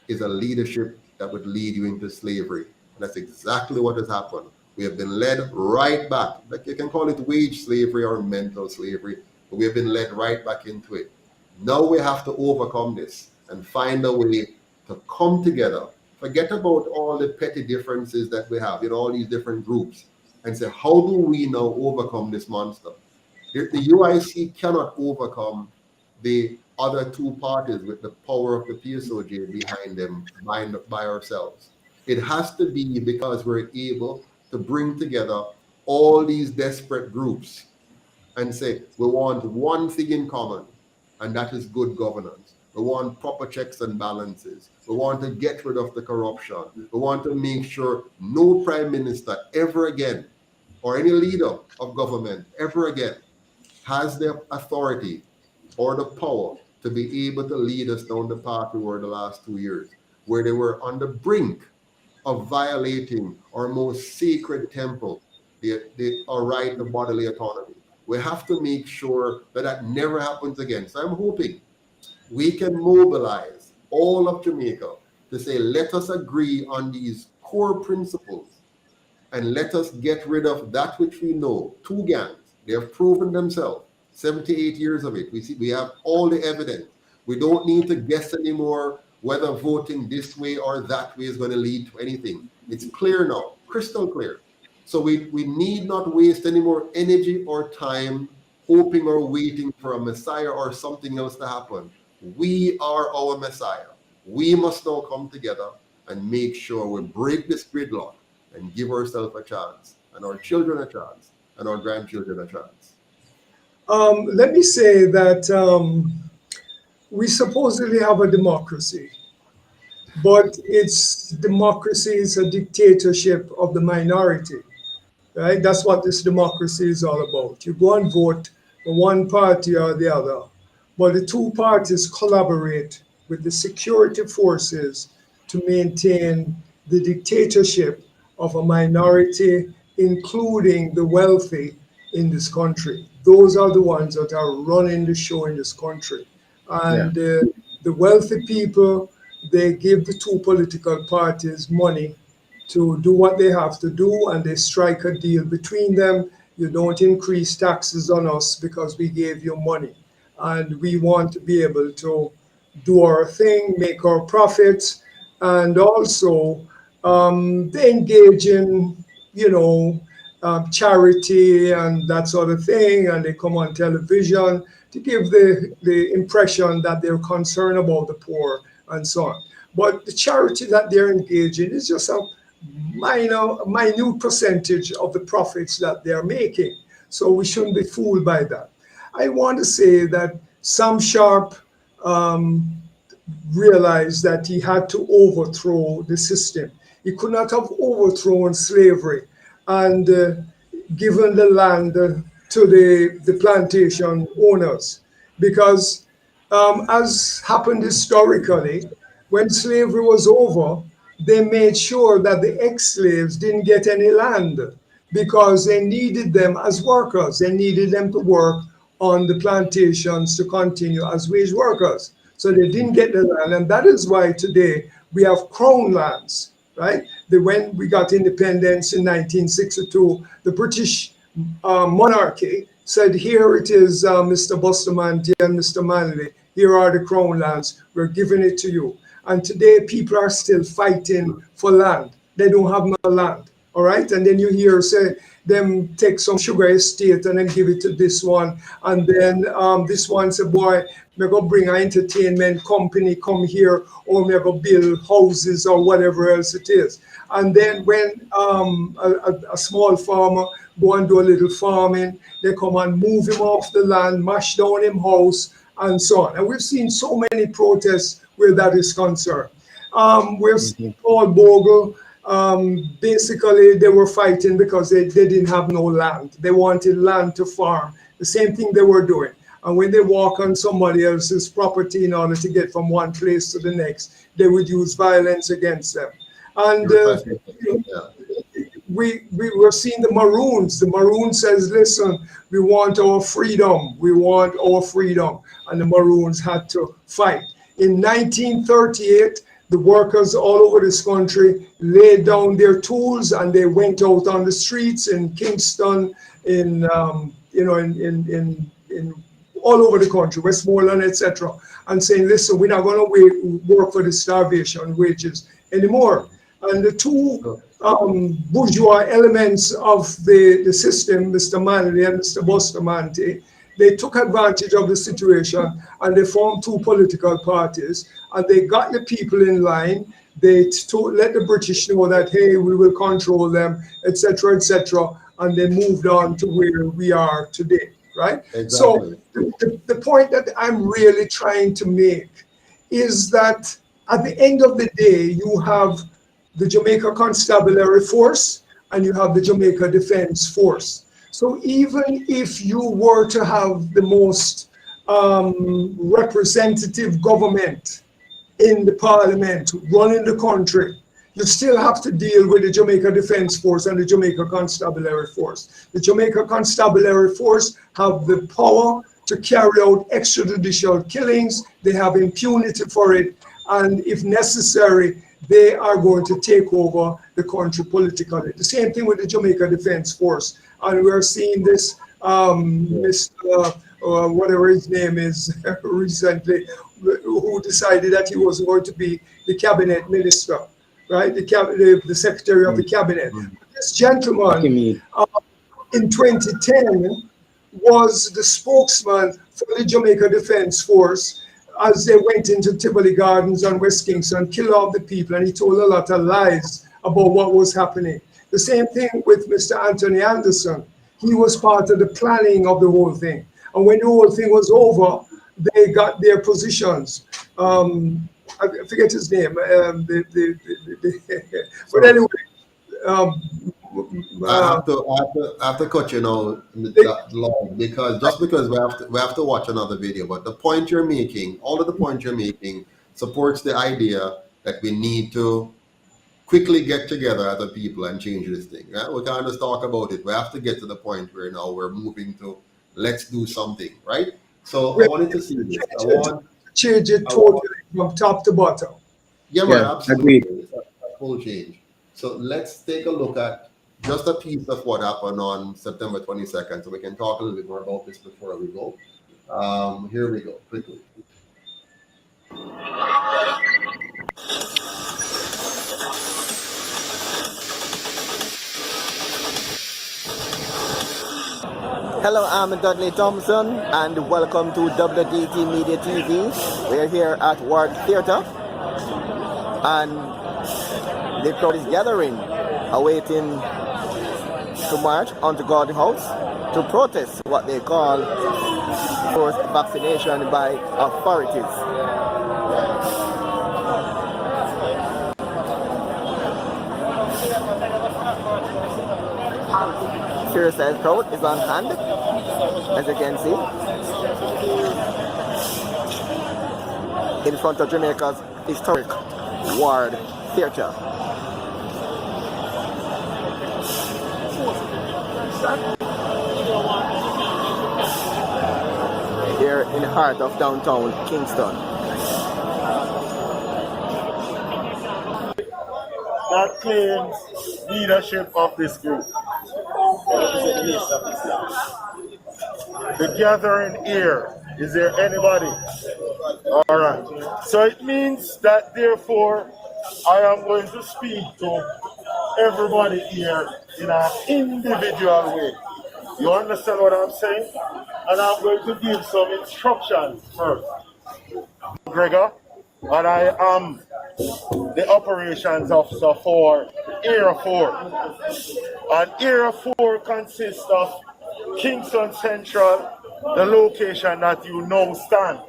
is a leadership that would lead you into slavery. And that's exactly what has happened. We have been led right back. Like you can call it wage slavery or mental slavery, but we have been led right back into it. Now we have to overcome this and find a way to come together. Forget about all the petty differences that we have in all these different groups and say, how do we now overcome this monster? The UIC cannot overcome the other two parties with the power of the PSOJ behind them by ourselves. It has to be because we're able to bring together all these desperate groups and say, we want one thing in common, and that is good governance. We want proper checks and balances. We want to get rid of the corruption. We want to make sure no prime minister ever again or any leader of government ever again has the authority or the power to be able to lead us down the path we were the last 2 years, where they were on the brink of violating our most sacred temple, our right to bodily autonomy. We have to make sure that that never happens again. So I'm hoping we can mobilize all of Jamaica to say, let us agree on these core principles and let us get rid of that which we know. 2 gangs, they have proven themselves. 78 years of it. We have all the evidence. We don't need to guess anymore whether voting this way or that way is going to lead to anything. It's clear now, crystal clear. So we need not waste any more energy or time hoping or waiting for a Messiah or something else to happen. We are our Messiah. We must now come together and make sure we break this gridlock and give ourselves a chance, and our children a chance, and our grandchildren a chance. Let me say that we supposedly have a democracy, but democracy is a dictatorship of the minority, right? That's what this democracy is all about. You go and vote for one party or the other, but the 2 parties collaborate with the security forces to maintain the dictatorship of a minority, including the wealthy in this country. Those are the ones that are running the show in this country. And the wealthy people, they give the 2 political parties money to do what they have to do, and they strike a deal between them. You don't increase taxes on us because we gave you money. And we want to be able to do our thing, make our profits, and also they engage in, charity and that sort of thing, and they come on television to give the impression that they're concerned about the poor and so on. But the charity that they're engaging is just a minute percentage of the profits that they're making. So we shouldn't be fooled by that. I want to say that Sam Sharp realized that he had to overthrow the system. He could not have overthrown slavery and given the land to the plantation owners, because as happened historically, when slavery was over, they made sure that the ex-slaves didn't get any land because they needed them as workers. They needed them to work on the plantations to continue as wage workers. So they didn't get the land, and that is why today we have crown lands, right? When we got independence in 1962, the British monarchy said, here it is, Mr. Bustamante and Mr. Manley, here are the crown lands, we're giving it to you. And today people are still fighting for land. They don't have no land, all right? And then you hear say, them take some sugar estate and then give it to this one. And then this one say, boy, me go bring an entertainment company come here, or me go build houses or whatever else it is. And then when a small farmer go and do a little farming, they come and move him off the land, mash down him house, and so on. And we've seen so many protests where that is concerned. We've seen Paul Bogle, basically they were fighting because they didn't have no land. They wanted land to farm, the same thing they were doing. And when they walk on somebody else's property in order to get from one place to the next, they would use violence against them. And we were seeing the Maroons. The Maroons says, listen, we want our freedom. We want our freedom. And the Maroons had to fight. In 1938, the workers all over this country laid down their tools and they went out on the streets in Kingston, in all over the country, Westmoreland, etc., and saying, listen, we're not going to work for the starvation wages anymore. And the 2 bourgeois elements of the system, Mr. Manley and Mr. Bustamante, they took advantage of the situation and they formed 2 political parties, and they got the people in line. They let the British know that, hey, we will control them, etc., etc., and they moved on to where we are today, right? Exactly. So the point that I'm really trying to make is that at the end of the day, you have the Jamaica Constabulary Force and you have the Jamaica Defense Force. So even if you were to have the most representative government in the parliament running the country, you still have to deal with the Jamaica Defense Force and the Jamaica Constabulary Force. The Jamaica Constabulary Force have the power to carry out extrajudicial killings. They have impunity for it. And if necessary, they are going to take over the country politically. The same thing with the Jamaica Defense Force. And we're seeing this, Mr. Whatever his name is, recently, who decided that he was going to be the cabinet minister, right? The secretary of the cabinet. This gentleman in 2010 was the spokesman for the Jamaica Defense Force as they went into Tivoli Gardens and West Kingston, killed all the people, and he told a lot of lies about what was happening. The same thing with Mr. Anthony Anderson. He was part of the planning of the whole thing. And when the whole thing was over, they got their positions. I forget his name. But anyway, I have to cut you now that long because we have to watch another video. But the point you're making, all of the points you're making, supports the idea that we need to quickly get together as a people and change this thing. Right? We can't just talk about it. We have to get to the point where now we're moving to let's do something, right? So I wanted to see this. Change it totally from top to bottom. Yeah, man, absolutely. Agreed. A full change. So let's take a look at just a piece of what happened on September 22nd, so we can talk a little bit more about this before we go. Here we go, quickly. Hello, I'm Dudley Thompson, and welcome to WDT Media TV. We're here at Ward Theatre, and the crowd is gathering, awaiting to march onto Garden House to protest what they call forced vaccination by authorities. Serious crowd is on hand, as you can see, in front of Jamaica's historic Ward Theatre. Here in the heart of downtown Kingston. That claims leadership of this group. The gathering here, is there anybody? All right. So it means that therefore I am going to speak to everybody here in an individual way. You understand what I'm saying? And I'm going to give some instructions first. Gregor, and I am the operations officer for Area 4. And Area 4 consists of Kingston Central, the location that you now stand.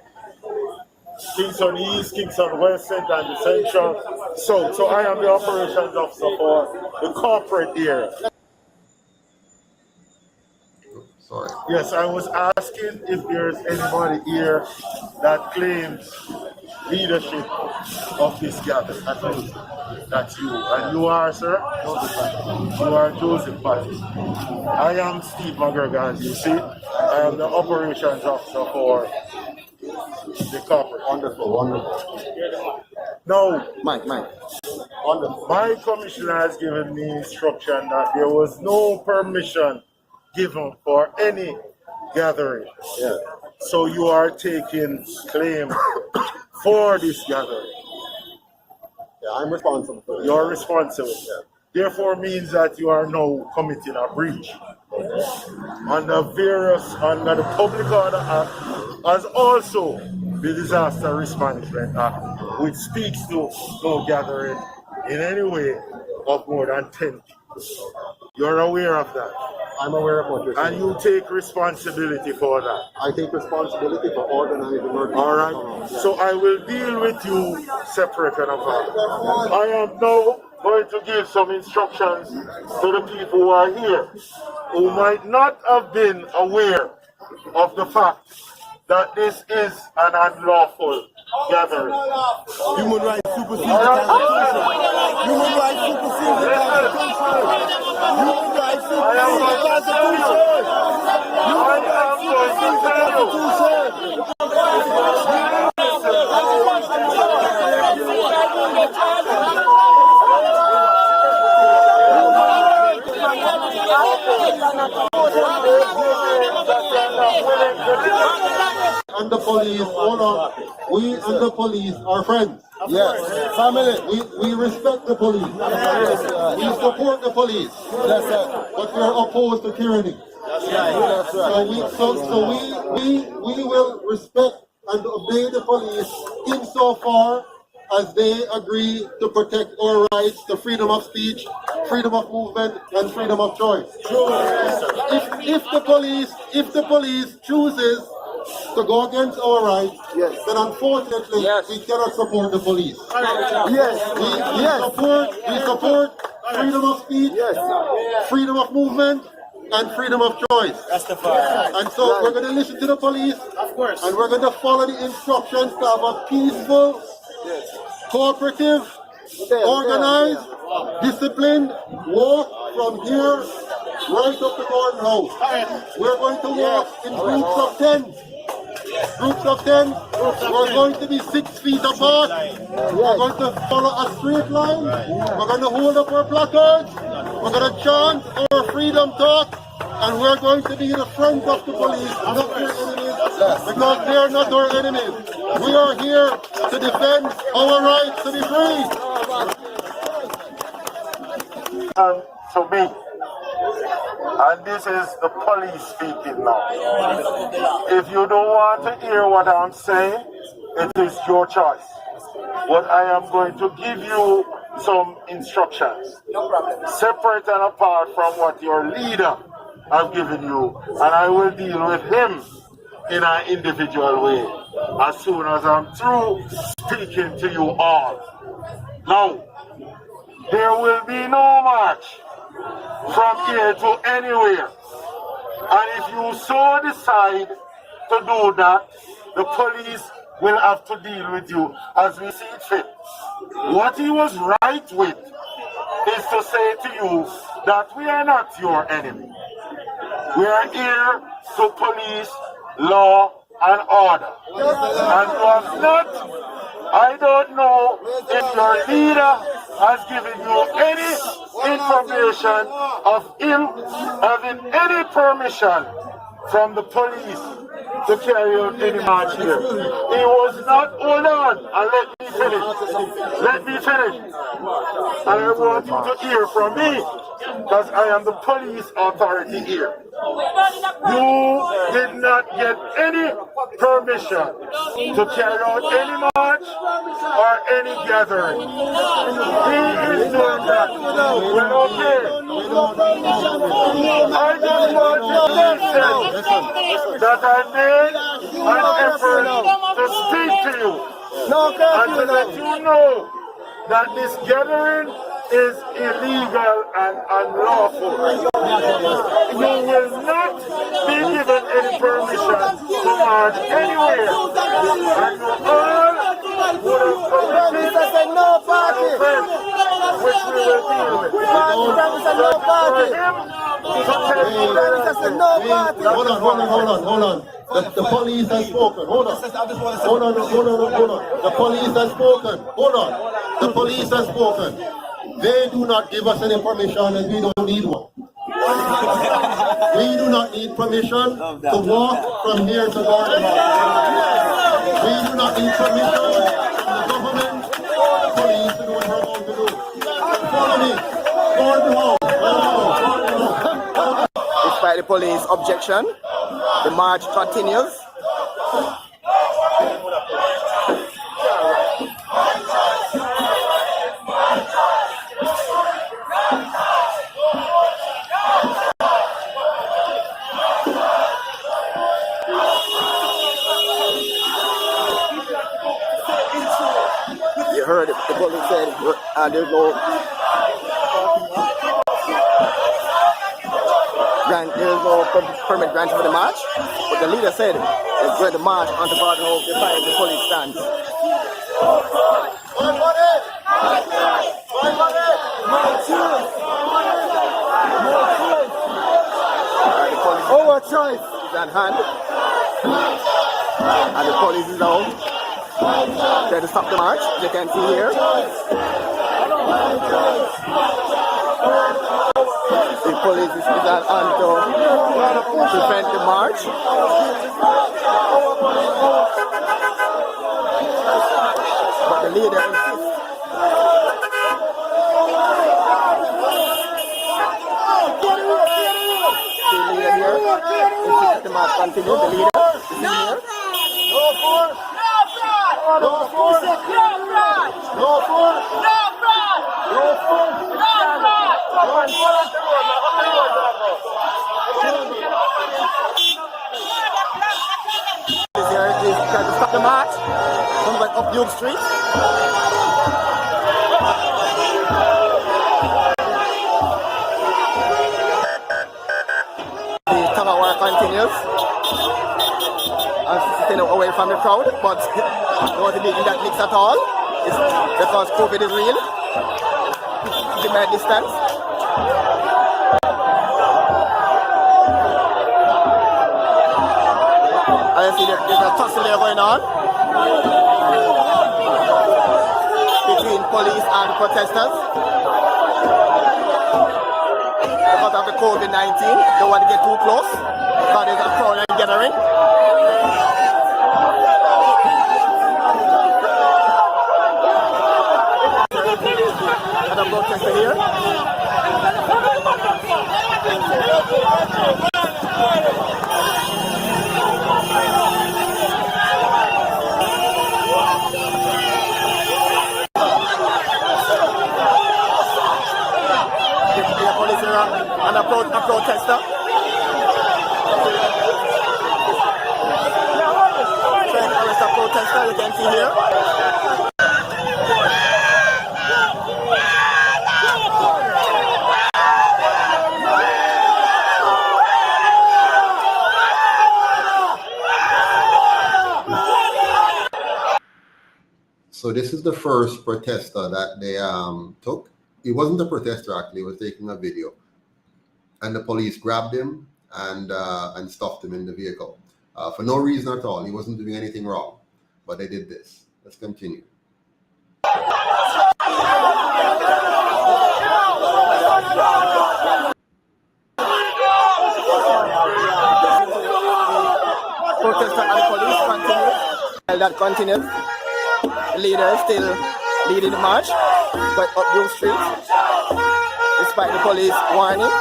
Kingston East, Kingston West, Central, and the Central South. So I am the operations officer for the corporate area. Sorry. Yes, I was asking if there's anybody here that claims leadership of this gathering. That's you. And you are, sir? You are Joseph Patty. I am Steve McGregor, as you see. I am the operations officer for the corporate. Wonderful, wonderful. Now, Mike. wonderful. My commissioner has given me instruction that there was no permission given for any gathering. Yeah. So you are taking claim for this gathering. Yeah, I'm responsible for it. You're responsible. Yeah. Therefore means that you are now committing a breach under the Public Order Act, as also the Disaster Risk Management Act, which speaks to no gathering in any way of more than 10 people. You're aware of that. I'm aware of what you're saying. And you take responsibility for that. I take responsibility for organizing murder. All right. So I will deal with you separate and apart. I am now going to give some instructions to the people who are here, who might not have been aware of the fact that this is an unlawful gathering. Human rights supersedes the Constitution. Human rights supersedes the Constitution. Human rights supersedes the Constitution. Human rights supersedes the Constitution. And the police, hold on. We and the police are friends. Yes, family. We respect the police. We support the police. That's it. But we are opposed to tyranny. That's right. So we will respect and obey the police insofar as they agree to protect our rights to freedom of speech, freedom of movement, and freedom of choice. If the police chooses to go against our rights, yes, then unfortunately we cannot support the police. Yes. We support freedom of speech, freedom of movement, and freedom of choice. That's the fire. And so we're going to listen to the police, of course, and we're going to follow the instructions to have a peaceful, cooperative, organized, disciplined walk from here right up to Gordon House. We're going to walk in groups of 10. Groups of 10. We're going to be 6 feet apart. We're going to follow a straight line. We're going to hold up our placards. We're going to chant our freedom talk. And we're going to be in the front of the police, not their enemies, because they are not our enemies. We are here to defend our rights to be free. To me, and this is the police speaking now. If you don't want to hear what I'm saying, it is your choice. But I am going to give you some instructions, separate and apart from what your leader has given you, and I will deal with him in an individual way as soon as I'm through speaking to you all. Now, there will be no march from here to anywhere. And if you so decide to do that, the police will have to deal with you as we see it fit. What he was right with is to say to you that we are not your enemy. We are here to police law and order. And you have not, I don't know if your leader has given you any information of him having any permission from the police to carry out any march here. He was not, hold on, and let me finish. Let me finish. And I want you to hear from me, because I am the police authority here. You did not get any permission to carry out any march or any gathering. He is doing that. We're okay. I just want you to listen that I made an effort to speak to you and to let you know that this gathering is illegal and unlawful. You will not be given any permission to march anywhere. And you all would have committed offense, which we will deal with. Hold on. The police has spoken. Hold on. The police has spoken. Hold on. The police has spoken. They do not give us any permission, and we don't need one. We do not need permission to walk from here to Gordon House. We do not need permission from the government or the police to do what we're going to do. Follow me. Gordon House. Despite the police objection, the march continues. You heard it, the police said there's no permit granted for the march, but the leader said it's going to march onto Garden House defining the police stance. Our choice Is at hand, and the police is out trying to stop the march, as you can see here. The police is at hand to prevent the march. But the leader insists. The leader here insists that the march continue. The leader is here. No force! No force! No force! No force! No force! Here is trying to stop the march. Comes back up Duke Street. The tug of war continues. And staying away from the crowd, but don't want to be in that mix at all. It's because COVID is real. Keep my distance. I see there's a tussle there going on between police and protesters because of the COVID-19. Don't want to get too close because there's a crowd gathering. Another protester here. The police and a protester. Trying to arrest a protester, you can see here. So this is the first protester that they took. He wasn't a protester actually, he was taking a video. And the police grabbed him and stuffed him in the vehicle. For no reason at all. He wasn't doing anything wrong. But they did this. Let's continue. Protester and police continue. While that continues, the leader is still leading the march, but up Duke Street, despite the police warning.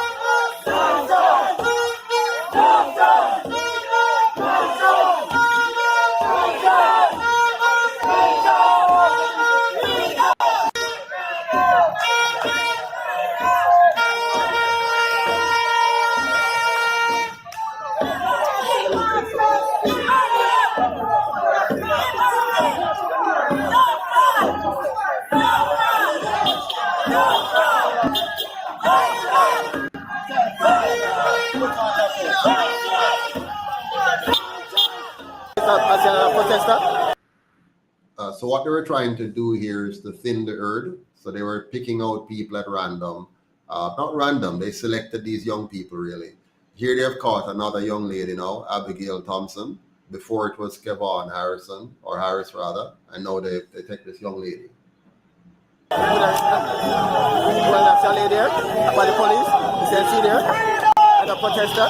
So what they were trying to do here is to thin the herd. So they were picking out people at random. Not random, they selected these young people really. Here they have caught another young lady now, Abigail Thompson. Before it was Kevon Harrison, or Harris rather. And now they take this young lady. Well, that's a lady there, by the police. You can see there, and a protester.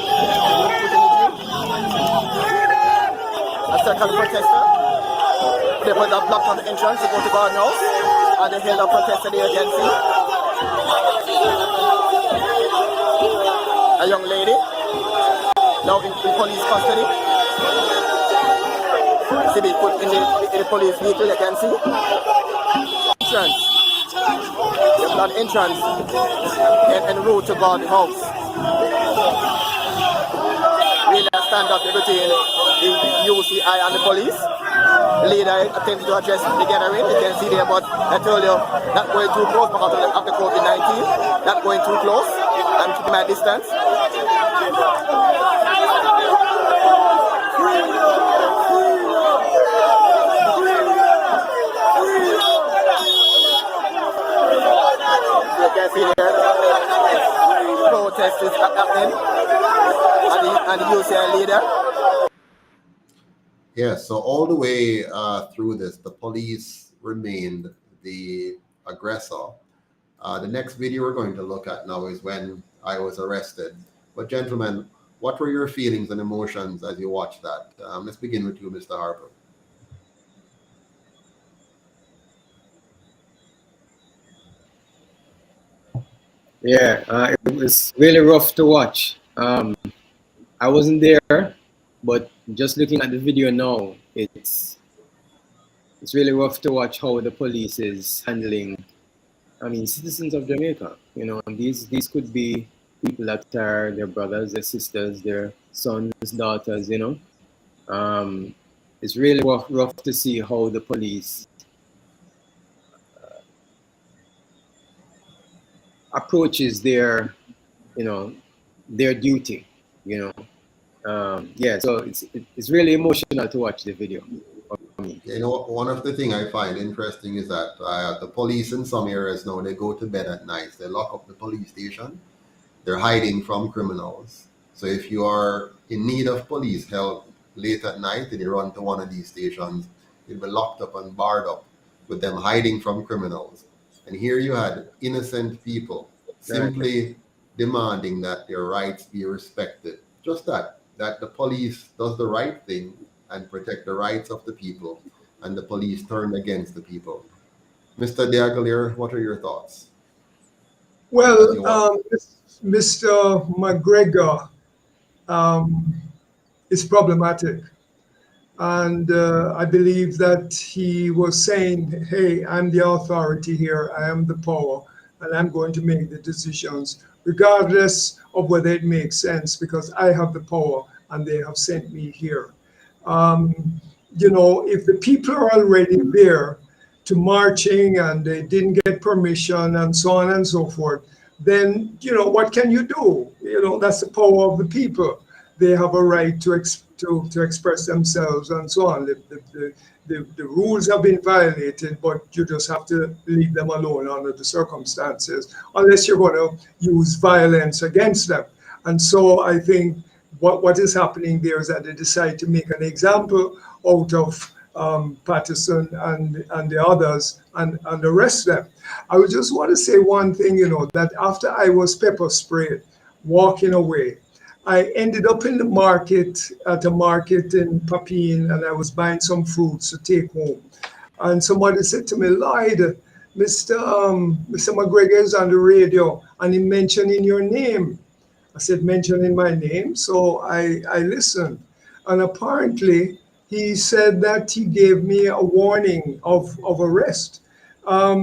A second protester. They put a block on the entrance to go to Garden House, and they held a protester there, you can see. A young lady, now in police custody. See, they put in the police vehicle, you can see. Entrance. There's an entrance en route to Garden House. Really a stand-up between the UCI and the police. The leader attempted to address the gathering, you can see there, but I told you, not going too close because of the COVID-19, not going too close, I'm keeping my distance. You can see there, protest is happening, and the UCI leader. Yes, so all the way through this, the police remained the aggressor. The next video we're going to look at now is when I was arrested. But gentlemen, what were your feelings and emotions as you watched that? Let's begin with you, Mr. Harper. Yeah, it was really rough to watch. I wasn't there, but just looking at the video now, it's really rough to watch how the police is handling, I mean, citizens of Jamaica. You know, and these could be people that are their brothers, their sisters, their sons, daughters. You know, it's really rough to see how the police approaches their, you know, their duty. You know, yeah. So it's really emotional to watch the video. You know, one of the things I find interesting is that the police in some areas now, they go to bed at night. They lock up the police station. They're hiding from criminals. So if you are in need of police help late at night and you run to one of these stations, you'll be locked up and barred up with them hiding from criminals. And here you had innocent people simply demanding that their rights be respected. Just that the police does the right thing and protect the rights of the people, and the police turned against the people. Mr. Diagalier, what are your thoughts? Well, Mr. McGregor is problematic. And I believe that he was saying, hey, I'm the authority here, I am the power, and I'm going to make the decisions, regardless of whether it makes sense, because I have the power and they have sent me here. You know, if the people are already there to marching and they didn't get permission and so on and so forth, then, you know, what can you do? You know, that's the power of the people. They have a right to express themselves and so on. The rules have been violated, but you just have to leave them alone under the circumstances, unless you're going to use violence against them. And so I think what is happening there is that they decide to make an example out of Patterson and the others and arrest them. I would just want to say one thing, you know, that after I was pepper sprayed, walking away, I ended up in the market, at a market in Papine, and I was buying some fruits to take home. And somebody said to me, Lloyd, Mr. McGregor is on the radio and he mentioning your name. I said, mentioning my name? So I listened. And apparently he said that he gave me a warning of arrest. I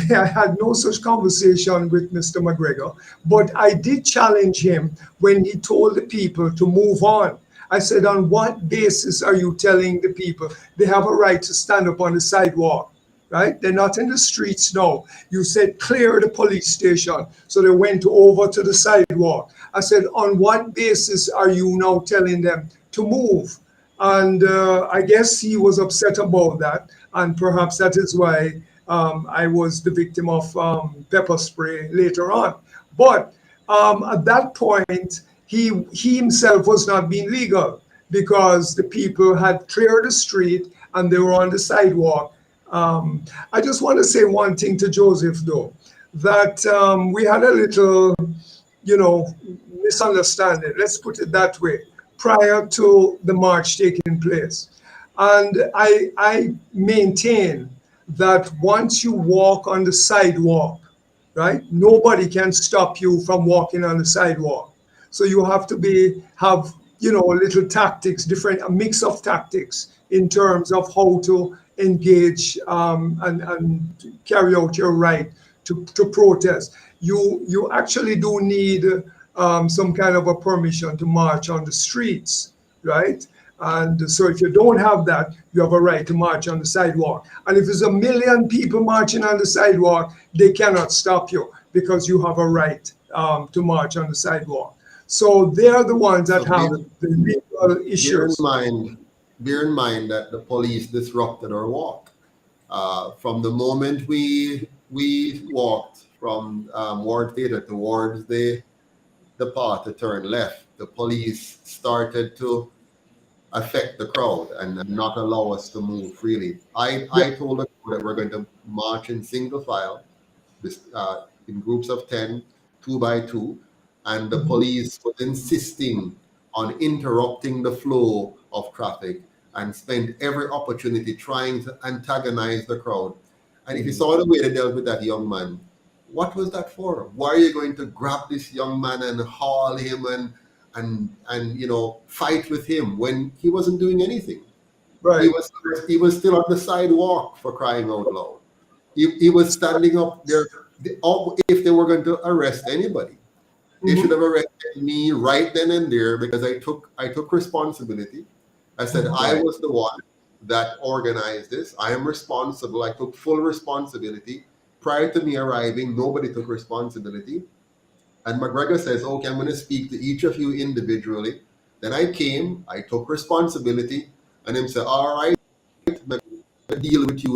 had no such conversation with Mr. McGregor, but I did challenge him when he told the people to move on. I said, on what basis are you telling the people they have a right to stand up on the sidewalk, right? They're not in the streets now. You said clear the police station. So they went over to the sidewalk. I said, on what basis are you now telling them to move? And I guess he was upset about that. And perhaps that is why I was the victim of pepper spray later on. But at that point, he himself was not being legal because the people had cleared the street and they were on the sidewalk. I just want to say one thing to Joseph, though, that we had a little, you know, misunderstanding, let's put it that way, prior to the march taking place. And I maintain that once you walk on the sidewalk, right, nobody can stop you from walking on the sidewalk. So you have to have, you know, little tactics, a mix of tactics in terms of how to engage and carry out your right to protest. You actually do need some kind of a permission to march on the streets, right? And so if you don't have that, you have a right to march on the sidewalk. And if there's 1 million people marching on the sidewalk, they cannot stop you because you have a right to march on the sidewalk. So they are the ones that have the legal issues. Bear in mind that the police disrupted our walk. From the moment we walked from Ward Theatre towards the path to turn left, the police started to affect the crowd and not allow us to move freely. I told them that we're going to march in single file, in groups of 10, 2 by 2, and the police was insisting on interrupting the flow of traffic and spent every opportunity trying to antagonize the crowd. And if you saw the way they dealt with that young man, what was that for? Why are you going to grab this young man and haul him and you know, fight with him when he wasn't doing anything? Right. He was still on the sidewalk, for crying out loud. He was standing up there. If they were going to arrest anybody, they should have arrested me right then and there, because I took responsibility. I said I was the one that organized this. I am responsible. I took full responsibility. Prior to me arriving, nobody took responsibility. And McGregor says, okay, I'm going to speak to each of you individually. Then I came, I took responsibility, and him said, all right, I'm going to deal with you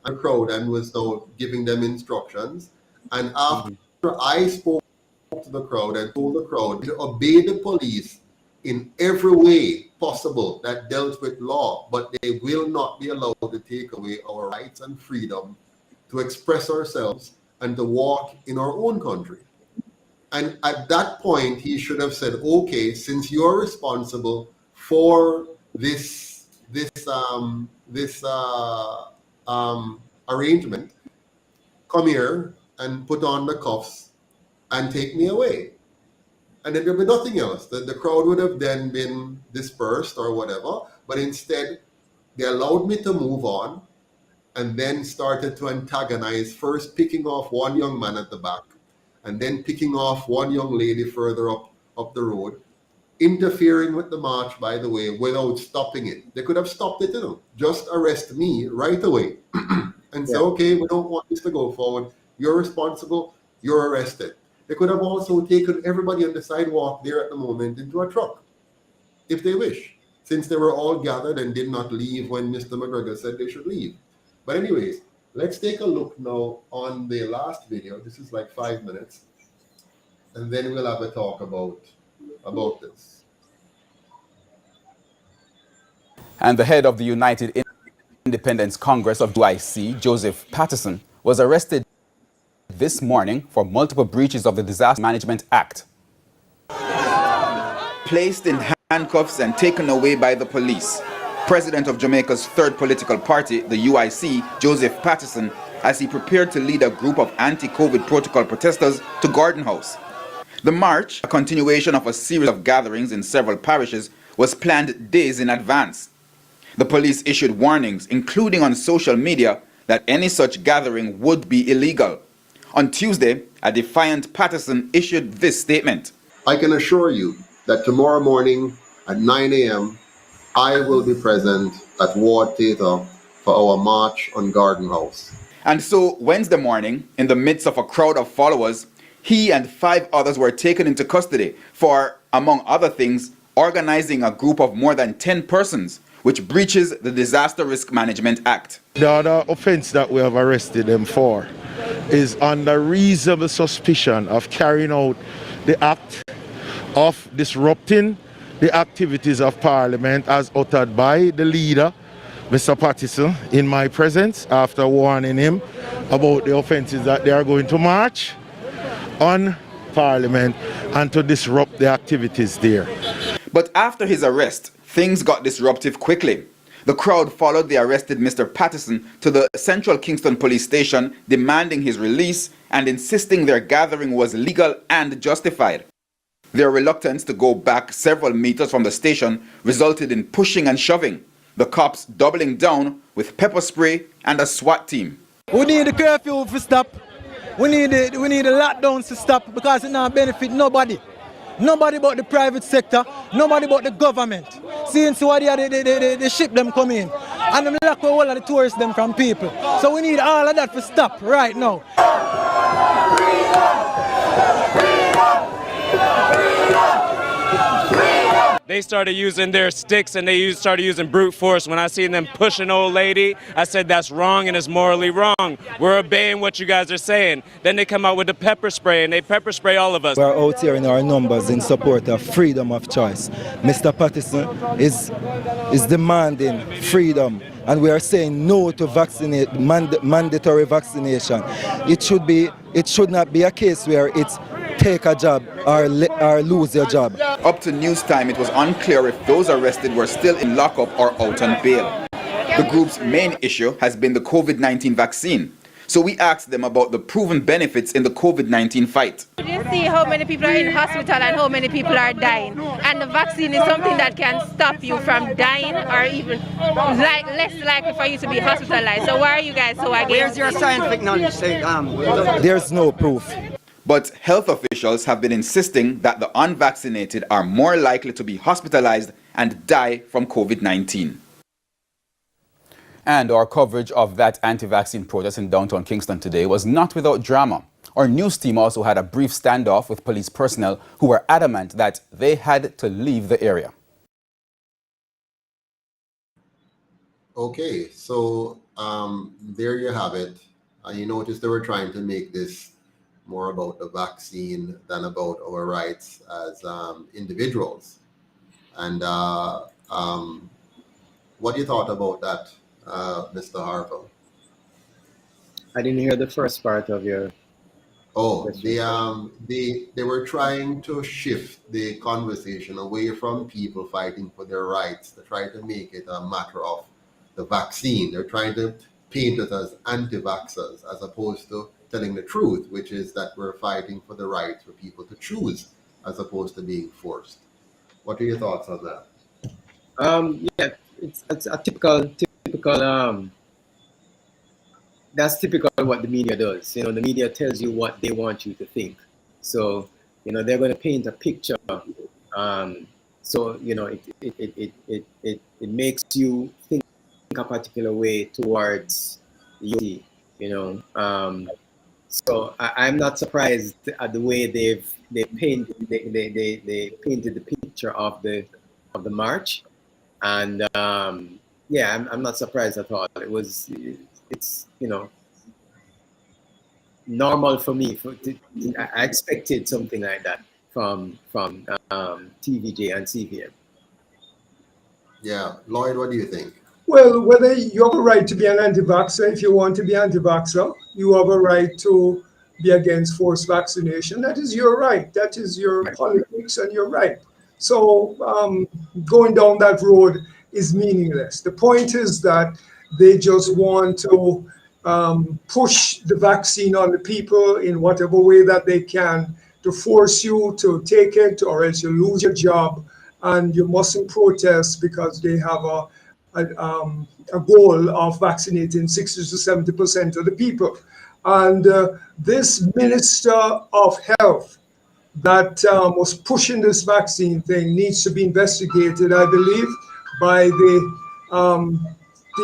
and the crowd, and was now giving them instructions. And after I spoke to the crowd and told the crowd to obey the police in every way possible that dealt with law, but they will not be allowed to take away our rights and freedom to express ourselves and to walk in our own country. And at that point, he should have said, okay, since you're responsible for this arrangement, come here and put on the cuffs and take me away. And then there'd be nothing else. The crowd would have then been dispersed or whatever, but instead they allowed me to move on and then started to antagonize, first picking off one young man at the back and then picking off one young lady further up the road, interfering with the march, by the way, without stopping it. They could have stopped it, just arrest me right away and say, okay, we don't want this to go forward. You're responsible, you're arrested. They could have also taken everybody on the sidewalk there at the moment into a truck, if they wish, since they were all gathered and did not leave when Mr. McGregor said they should leave. But anyways, let's take a look now on the last video. This is like 5 minutes. And then we'll have a talk about this. And the head of the United Independence Congress of UIC, Joseph Patterson, was arrested this morning for multiple breaches of the Disaster Management Act. Placed in handcuffs and taken away by the police, President of Jamaica's third political party, the UIC, Joseph Patterson, as he prepared to lead a group of anti-COVID protocol protesters to Garden House. The march, a continuation of a series of gatherings in several parishes, was planned days in advance. The police issued warnings, including on social media, that any such gathering would be illegal. On Tuesday, a defiant Patterson issued this statement. I can assure you that tomorrow morning at 9 a.m., I will be present at Ward Theatre for our march on Garden House. And so Wednesday morning, in the midst of a crowd of followers, he and 5 others were taken into custody for, among other things, organizing a group of more than 10 persons, which breaches the Disaster Risk Management Act. The other offense that we have arrested them for is under reasonable suspicion of carrying out the act of disrupting the activities of Parliament as uttered by the leader, Mr. Patterson, in my presence, after warning him about the offences that they are going to march on Parliament and to disrupt the activities there. But after his arrest, things got disruptive quickly. The crowd followed the arrested Mr. Patterson to the Central Kingston Police Station, demanding his release and insisting their gathering was legal and justified. Their reluctance to go back several meters from the station resulted in pushing and shoving, the cops doubling down with pepper spray and a SWAT team. We need the curfew to stop. We need the lockdowns to stop because it not benefit nobody. Nobody but the private sector, nobody but the government. Since what they ship them come in and them lock away all of the tourists them from people. So we need all of that to stop right now. Freedom! Freedom! Freedom! they started using their sticks and they started using brute force. When I seen them push an old lady, I said that's wrong and it's morally wrong. We're obeying what you guys are saying. Then they come out with the pepper spray and they pepper spray all of us. We're out here in our numbers in support of freedom of choice. Mr. Patterson is demanding freedom, and we are saying no to mandatory vaccination. It should not be a case where it's take a job or lose your job. Up to news time, it was unclear if those arrested were still in lockup or out on bail. The group's main issue has been the COVID-19 vaccine. So we asked them about the proven benefits in the COVID-19 fight. You see how many people are in hospital and how many people are dying. And the vaccine is something that can stop you from dying or even less likely for you to be hospitalized. So why are you guys so against? Where's your scientific knowledge? There's no proof. But health officials have been insisting that the unvaccinated are more likely to be hospitalized and die from COVID-19. And our coverage of that anti-vaccine protest in downtown Kingston today was not without drama. Our news team also had a brief standoff with police personnel who were adamant that they had to leave the area. Okay, so there you have it. You notice they were trying to make this more about the vaccine than about our rights as individuals. And what do you thought about that, Mr. Harville? I didn't hear the first part of your question. They were trying to shift the conversation away from people fighting for their rights to try to make it a matter of the vaccine. They're trying to paint it as anti-vaxxers as opposed to telling the truth, which is that we're fighting for the right for people to choose as opposed to being forced. What are your thoughts on that? Yeah, it's a typical that's typical what the media does. You know, the media tells you what they want you to think. So, you know, they're going to paint a picture. So, you know, it makes you think a particular way towards you, you know. So I'm not surprised at the way they painted the picture of the march, and yeah, I'm not surprised at all. It's you know, normal for me. I expected something like that from TVJ and CVM. Yeah, Lloyd, what do you think? Well, whether you have a right to be an anti-vaxxer, if you want to be anti-vaxxer, you have a right to be against forced vaccination. That is your right. That is your politics and your right. So going down that road is meaningless. The point is that they just want to push the vaccine on the people in whatever way that they can to force you to take it, or else you lose your job and you mustn't protest because they have a goal of vaccinating 60 to 70% of the people. And this Minister of Health that was pushing this vaccine thing needs to be investigated, I believe, by the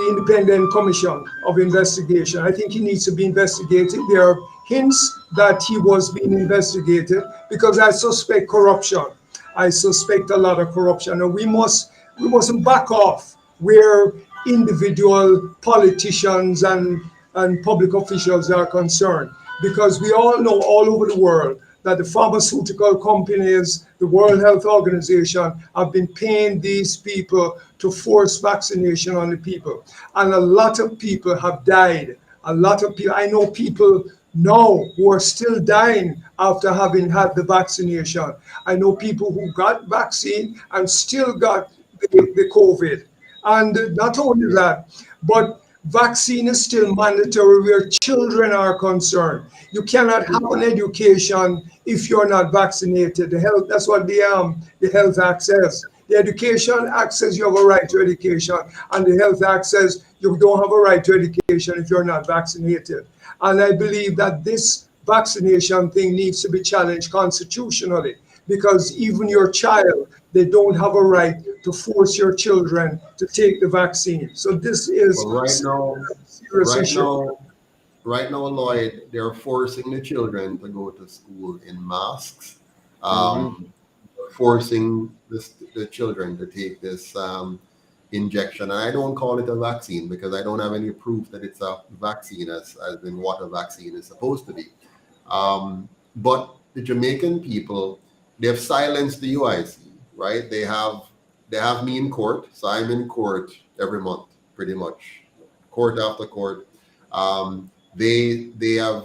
Independent Commission of Investigation. I think he needs to be investigated. There are hints that he was being investigated because I suspect corruption. I suspect a lot of corruption, and we mustn't back off where individual politicians and public officials are concerned, because we all know all over the world that the pharmaceutical companies, the World Health Organization have been paying these people to force vaccination on the people. And a lot of people have died. A lot of people, I know people now who are still dying after having had the vaccination. I know people who got vaccine and still got the COVID. And not only that, but vaccine is still mandatory where children are concerned. You cannot have an education if you're not vaccinated. The health, that's what the Health Act says. The Education Act says you have a right to education, and the Health Act says you don't have a right to education if you're not vaccinated. And I believe that this vaccination thing needs to be challenged constitutionally, because even your child, they don't have a right to force your children to take the vaccine. So this is serious issue. Right now, Lloyd, they're forcing the children to go to school in masks, forcing the children to take this injection. And I don't call it a vaccine because I don't have any proof that it's a vaccine as in what a vaccine is supposed to be. But the Jamaican people, they have silenced the UIC, right? They have me in court. So I'm in court every month, pretty much, court after court. They have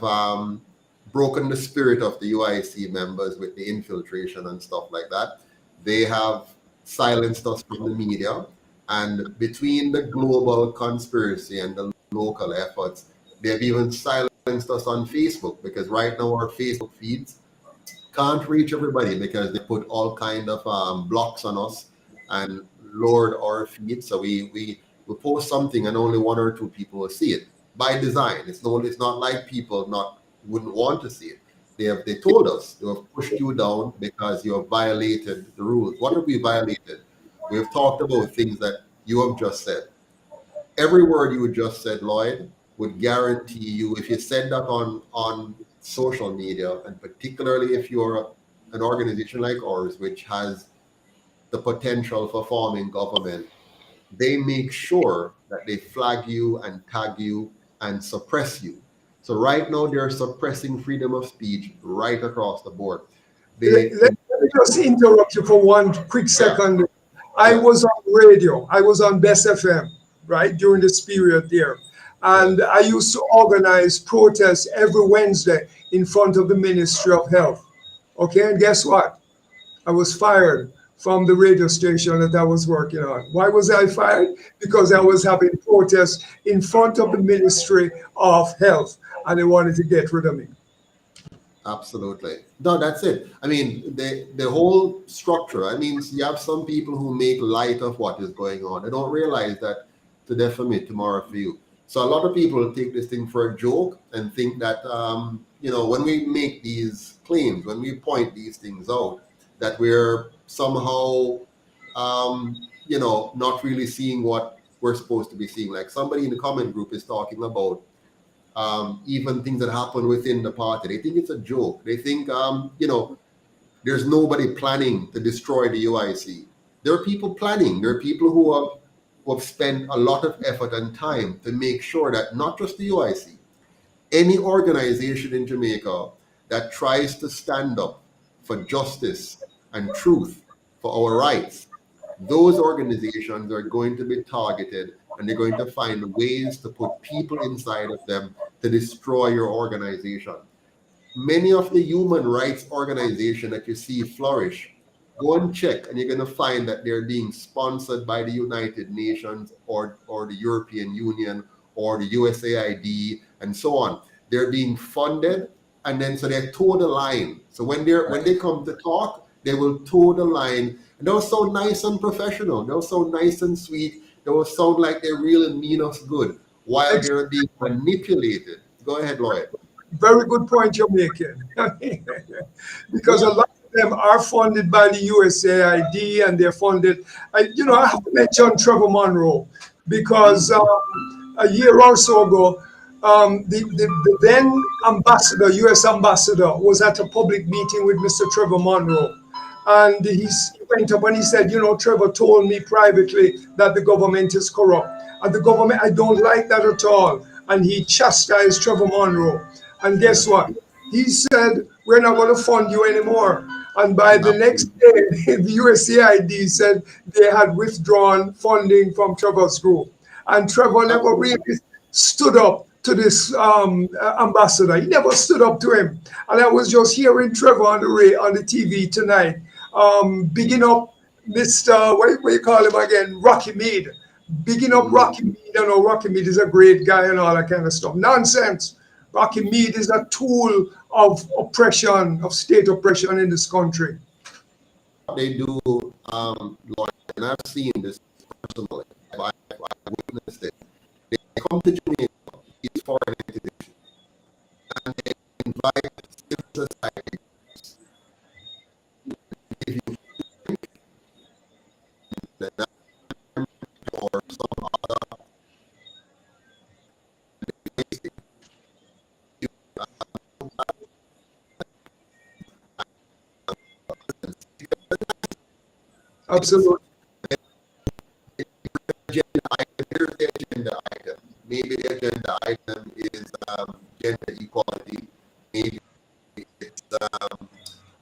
broken the spirit of the UIC members with the infiltration and stuff like that. They have silenced us from the media. And between the global conspiracy and the local efforts, they have even silenced us on Facebook, because right now our Facebook feeds can't reach everybody because they put all kind of blocks on us and lowered our feed. So we post something and only 1 or 2 people will see it by design. It's not like people wouldn't want to see it. They told us they have pushed you down because you have violated the rules. What have we violated? We have talked about things that you have just said. Every word you just said, Lloyd, would guarantee you, if you said that on social media, and particularly if you're an organization like ours, which has the potential for forming government, they make sure that they flag you and tag you and suppress you. So right now they're suppressing freedom of speech right across the board. Let me just interrupt you for 1 quick second. I was on radio. I was on Best FM, right, during this period there. And I used to organize protests every Wednesday in front of the Ministry of Health. Okay, and guess what? I was fired from the radio station that I was working on. Why was I fired? Because I was having protests in front of the Ministry of Health, and they wanted to get rid of me. Absolutely. No, that's it. I mean, the whole structure, I mean, you have some people who make light of what is going on. They don't realize that today for me, tomorrow for you. So a lot of people take this thing for a joke and think that, when we make these claims, when we point these things out, that we're somehow, not really seeing what we're supposed to be seeing. Like somebody in the comment group is talking about even things that happen within the party. They think it's a joke. They think, there's nobody planning to destroy the UIC. There are people planning. There are people who have spent a lot of effort and time to make sure that not just the UIC, any organization in Jamaica that tries to stand up for justice and truth for our rights, those organizations are going to be targeted, and they're going to find ways to put people inside of them to destroy your organization. Many of the human rights organizations that you see flourish, go and check, and you're going to find that they're being sponsored by the United Nations or the European Union or the USAID and so on. They're being funded, and then so they toe the line. So when they come to talk, they will toe the line. And they'll sound nice and professional. They'll sound nice and sweet. They will sound like they really mean us good while they're being manipulated. Go ahead, Lloyd. Very good point you're making. Because a lot of them are funded by the USAID, and they're funded. I have to mention Trevor Monroe, because a year or so ago, the then ambassador, US ambassador, was at a public meeting with Mr. Trevor Monroe. And he went up and he said, Trevor told me privately that the government is corrupt. And the government, I don't like that at all. And he chastised Trevor Monroe. And guess what? He said, we're not going to fund you anymore. And by the next day, the USAID said they had withdrawn funding from Trevor's group. And Trevor never really stood up to this ambassador. He never stood up to him. And I was just hearing Trevor on the TV tonight, bigging up Mr. What you call him again? Rocky Mead. Bigging up Rocky Mead. Rocky Mead is a great guy and all that kind of stuff. Nonsense. Rocky Mead is a tool of oppression, of state oppression in this country. They do, Lord, and I've seen this personally. I witnessed it. They come to Jamaica, these foreign entities, and they invite civil society or some other Absolutely. Here's the agenda item. Maybe the agenda item is gender equality. Maybe it's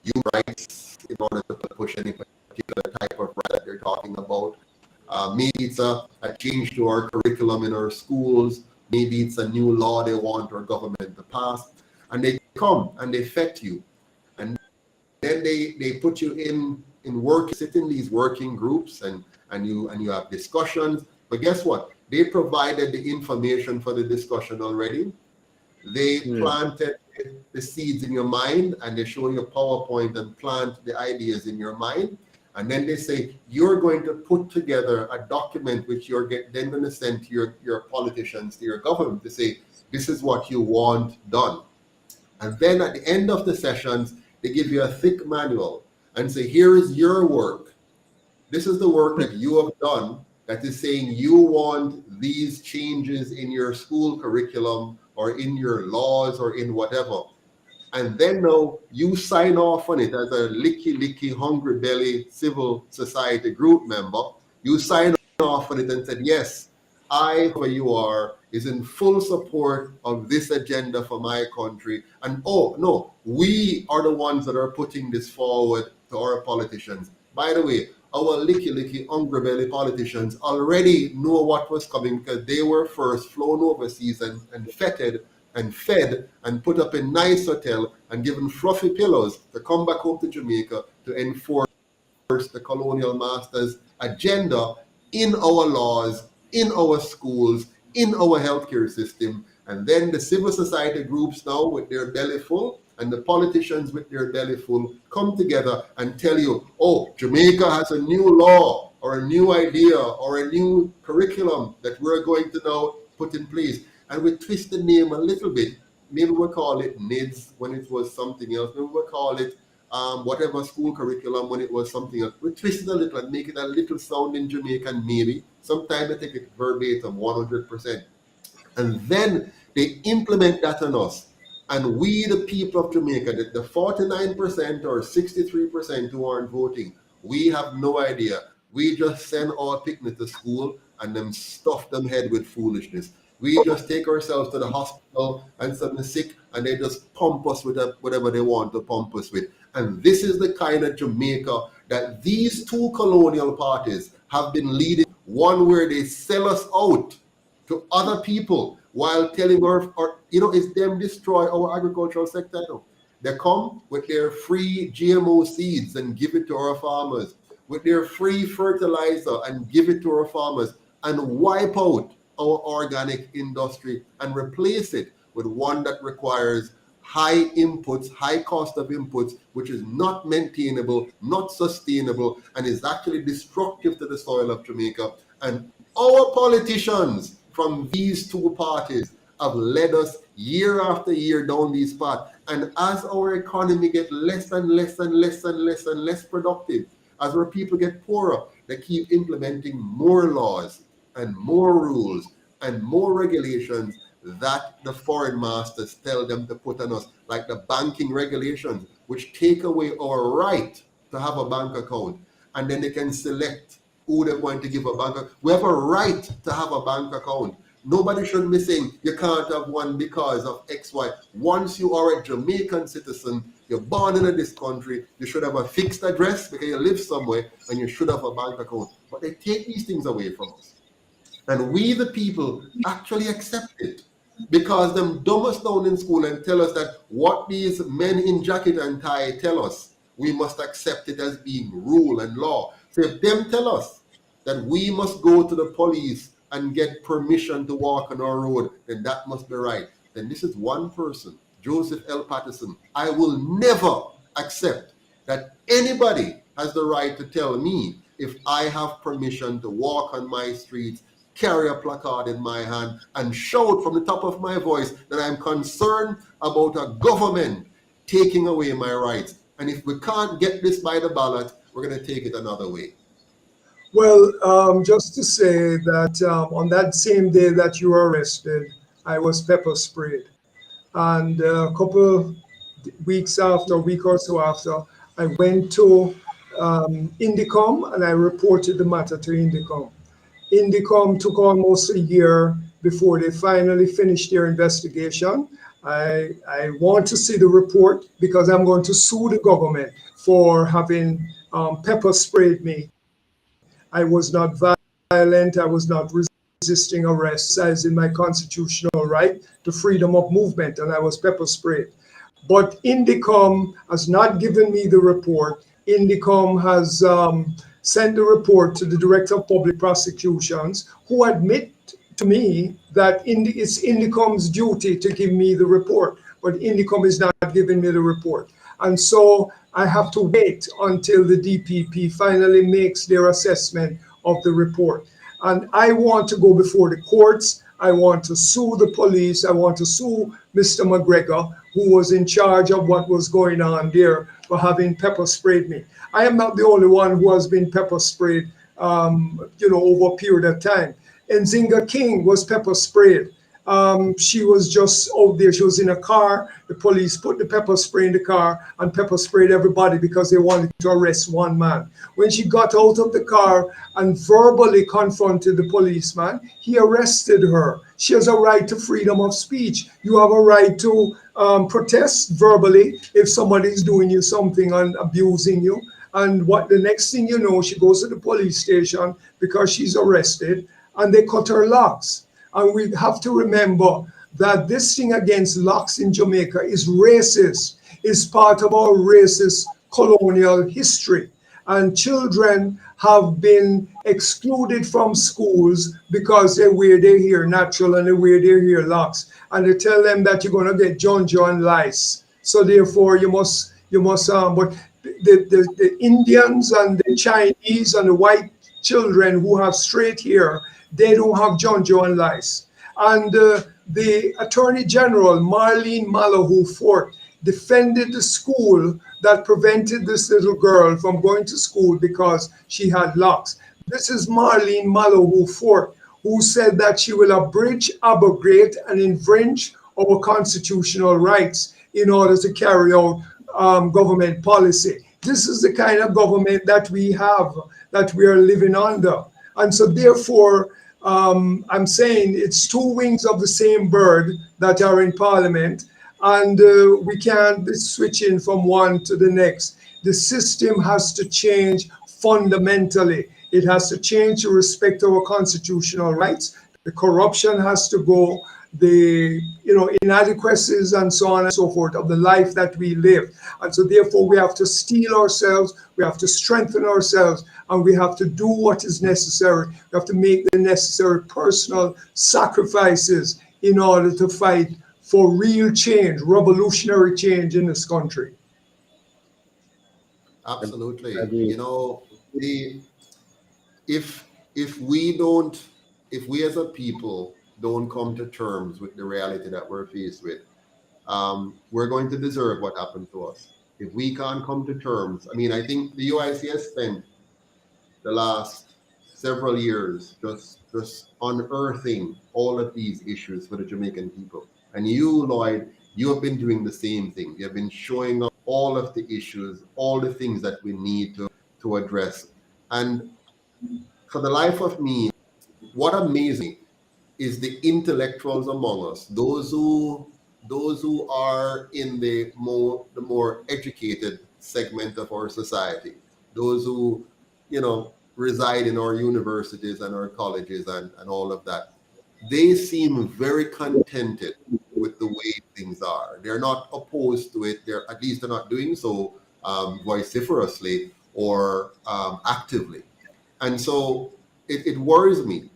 human rights in order to push any particular type of right that they're talking about. Maybe it's a change to our curriculum in our schools. Maybe it's a new law they want our government to pass. And they come and they fet you. And then they put you in work, sit in these working groups and you have discussions. But guess what? They provided the information for the discussion already. They planted the seeds in your mind, and they show you a PowerPoint and plant the ideas in your mind. And then they say, you're going to put together a document which you're then going to send to your politicians, to your government, to say, this is what you want done. And then at the end of the sessions, they give you a thick manual and say, here is your work. This is the work that you have done that is saying you want these changes in your school curriculum or in your laws or in whatever. And then now you sign off on it as a licky, hungry belly civil society group member. You sign off on it and said, yes, I, where you are, is in full support of this agenda for my country. And oh, no, we are the ones that are putting this forward to our politicians. By the way, our licky, hungry belly politicians already know what was coming because they were first flown overseas and feted and fed and put up in nice hotel and given fluffy pillows to come back home to Jamaica to enforce the colonial masters' agenda in our laws, in our schools, in our healthcare system. And then the civil society groups now with their belly full and the politicians with their belly full come together and tell you, oh, Jamaica has a new law or a new idea or a new curriculum that we're going to now put in place. And we twist the name a little bit. Maybe we'll call it NIDS when it was something else. Maybe we'll call it whatever school curriculum when it was something else. We twist it a little and make it a little sound in Jamaican maybe. Sometimes they take it verbatim, 100%. And then they implement that on us. And we, the people of Jamaica, the 49% or 63% who aren't voting, we have no idea. We just send our picnic to school and then stuff them head with foolishness. We just take ourselves to the hospital and suddenly sick, and they just pump us with whatever they want to pump us with. And this is the kind of Jamaica that these two colonial parties have been leading, one where they sell us out to other people while telling it's them destroy our agricultural sector now. They come with their free GMO seeds and give it to our farmers, with their free fertilizer and give it to our farmers, and wipe out our organic industry and replace it with one that requires high inputs, high cost of inputs, which is not maintainable, not sustainable, and is actually destructive to the soil of Jamaica. And our politicians from these two parties have led us year after year down these paths. And as our economy gets less and less and less and less and less productive, as our people get poorer, they keep implementing more laws and more rules and more regulations that the foreign masters tell them to put on us, like the banking regulations, which take away our right to have a bank account. And then they can select who they're going to give a bank account. We have a right to have a bank account. Nobody should be saying you can't have one because of XY. Once you are a Jamaican citizen, you're born in this country, you should have a fixed address because you live somewhere, and you should have a bank account. But they take these things away from us. And we, the people, actually accept it because them dumb us down in school and tell us that what these men in jacket and tie tell us, we must accept it as being rule and law. So if them tell us that we must go to the police and get permission to walk on our road, then that must be right. Then this is one person, Joseph L. Patterson. I will never accept that anybody has the right to tell me if I have permission to walk on my streets, carry a placard in my hand, and shout from the top of my voice that I'm concerned about a government taking away my rights. And if we can't get this by the ballot, we're going to take it another way. Well, just to say that on that same day that you were arrested, I was pepper sprayed. And a couple weeks after, a week or so after, I went to Indicom, and I reported the matter to Indicom. Indicom took almost a year before they finally finished their investigation. I want to see the report because I'm going to sue the government for having pepper sprayed me. I was not violent. I was not resisting arrest, as in my constitutional right to freedom of movement, and I was pepper sprayed. But Indicom has not given me the report. Indicom has sent the report to the Director of Public Prosecutions, who admit to me that it's Indicom's duty to give me the report, but Indicom is not giving me the report. And so I have to wait until the DPP finally makes their assessment of the report. And I want to go before the courts. I want to sue the police. I want to sue Mr. McGregor, who was in charge of what was going on there, for having pepper sprayed me. I am not the only one who has been pepper sprayed, over a period of time. Nzinga King was pepper sprayed. She was just out there. She was in a car. The police put the pepper spray in the car and pepper sprayed everybody because they wanted to arrest one man. When she got out of the car and verbally confronted the policeman, he arrested her. She has a right to freedom of speech. You have a right to protest verbally if somebody is doing you something and abusing you. And what the next thing you know, she goes to the police station because she's arrested, and they cut her locks. And we have to remember that this thing against locks in Jamaica is racist, is part of our racist colonial history. And children have been excluded from schools because they wear their hair natural and they wear their hair locks. And they tell them that you're going to get jonjo and lice. So therefore you must, but the Indians and the Chinese and the white children who have straight hair, they don't have jonjo and lice. And the Attorney General, Marlene Malahoo Fort, defended the school that prevented this little girl from going to school because she had locks. This is Marlene Malahoo Fort, who said that she will abridge, abrogate, and infringe our constitutional rights in order to carry out government policy. This is the kind of government that we have, that we are living under. And so therefore, I'm saying it's two wings of the same bird that are in Parliament, and we can't be switching from one to the next. The system has to change fundamentally. It has to change to respect our constitutional rights. The corruption has to go, the inadequacies and so on and so forth of the life that we live. And so therefore we have to steel ourselves, we have to strengthen ourselves, and we have to do what is necessary. We have to make the necessary personal sacrifices in order to fight for real change, revolutionary change in this country. Absolutely. If we as a people don't come to terms with the reality that we're faced with, we're going to deserve what happened to us. If we can't come to terms, I think the UIC has spent the last several years just unearthing all of these issues for the Jamaican people. And you, Lloyd, you have been doing the same thing. You have been showing up all of the issues, all the things that we need to address. And for the life of me, what amazes me is the intellectuals among us, those who are in the more educated segment of our society, those who reside in our universities and our colleges and all of that. They seem very contented with the way things are. They're not opposed to it. They're not doing so vociferously or actively. And so it worries me.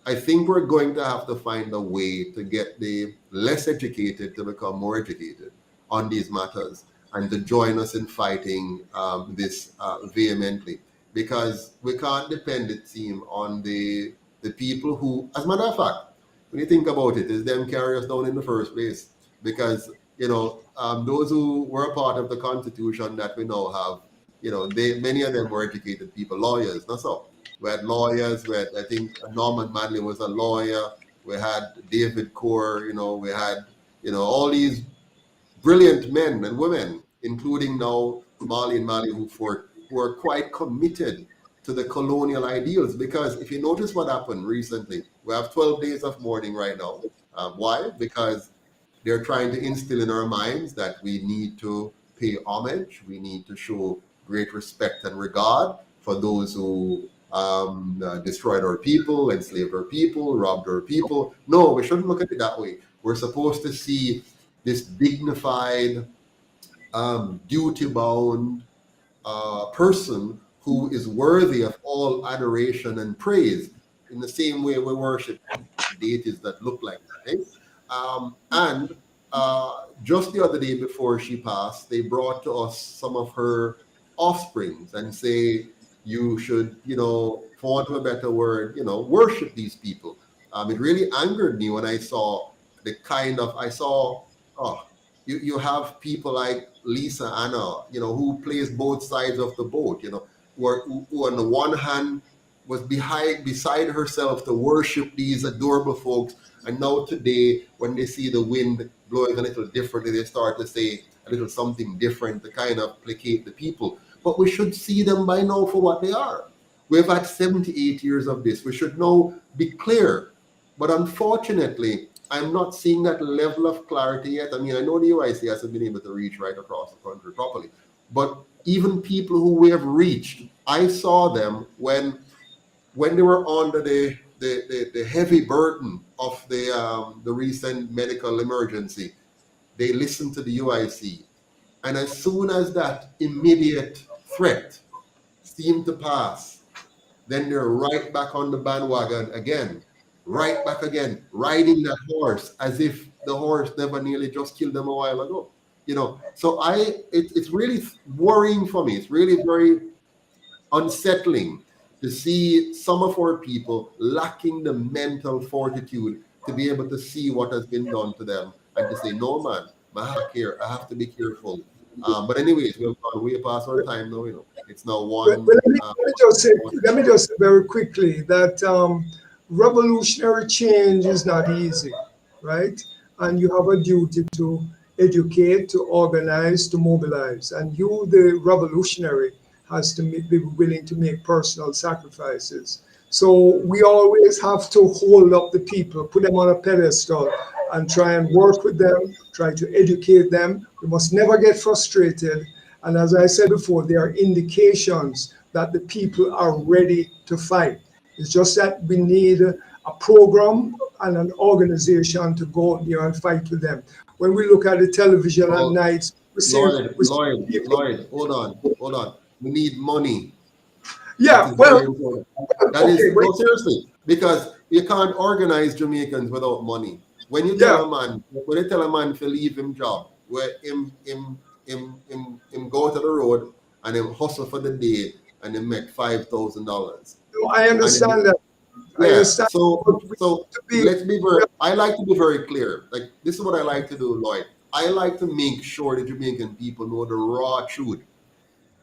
I think we're going to have to find a way to get the less educated to become more educated on these matters and to join us in fighting this vehemently, because we can't depend, it seems, on the people who, as a matter of fact, when you think about it, is them carry us down in the first place, because those who were a part of the Constitution that we now have, many of them were educated people, lawyers, not so. We had lawyers. I think Norman Manley was a lawyer. We had David Core. We had all these brilliant men and women, including now Marlene Malahoo Fort, who are quite committed to the colonial ideals. Because if you notice what happened recently, we have 12 days of mourning right now. Why? Because they're trying to instill in our minds that we need to pay homage, we need to show great respect and regard for those who destroyed our people, enslaved our people, robbed our people. No, we shouldn't look at it that way. We're supposed to see this dignified, duty-bound person who is worthy of all adoration and praise, in the same way we worship deities that look like that. Eh? And just the other day before she passed, they brought to us some of her offsprings and say, you should, for want of a better word, worship these people. It really angered me when I saw you have people like Lisa Anna, who plays both sides of the boat, who on the one hand was beside herself to worship these adorable folks. And now today, when they see the wind blowing a little differently, they start to say a little something different to kind of placate the people. But we should see them by now for what they are. We've had 78 years of this. We should now be clear. But unfortunately, I'm not seeing that level of clarity yet. I mean, I know the UIC hasn't been able to reach right across the country properly. But even people who we have reached, I saw them when they were under the heavy burden of the recent medical emergency. They listened to the UIC. And as soon as that immediate threat seemed to pass, then they're right back on the bandwagon again, right back again, riding that horse as if the horse never nearly just killed them a while ago. So it's really worrying for me. It's really very unsettling to see some of our people lacking the mental fortitude to be able to see what has been done to them and to say, no, man, I have to be careful. But anyways, we've gone way past our time now. It's now one. But let me just say very quickly that revolutionary change is not easy, right? And you have a duty to educate, to organize, to mobilize. And you, the revolutionary, has to be willing to make personal sacrifices. So we always have to hold up the people, put them on a pedestal, and try and work with them, try to educate them. We must never get frustrated. And as I said before, there are indications that the people are ready to fight. It's just that we need a program and an organization to go there and fight with them. When we look at the television at night, we see... Lloyd, hold on. We need money. Yeah, well... Seriously, because you can't organize Jamaicans without money. When you tell a man to leave him job, where him go to the road and him hustle for the day and him make $5,000. I understand that. Yeah. So let's be very. I like to be very clear. Like, this is what I like to do, Lloyd. I like to make sure the Jamaican people know the raw truth.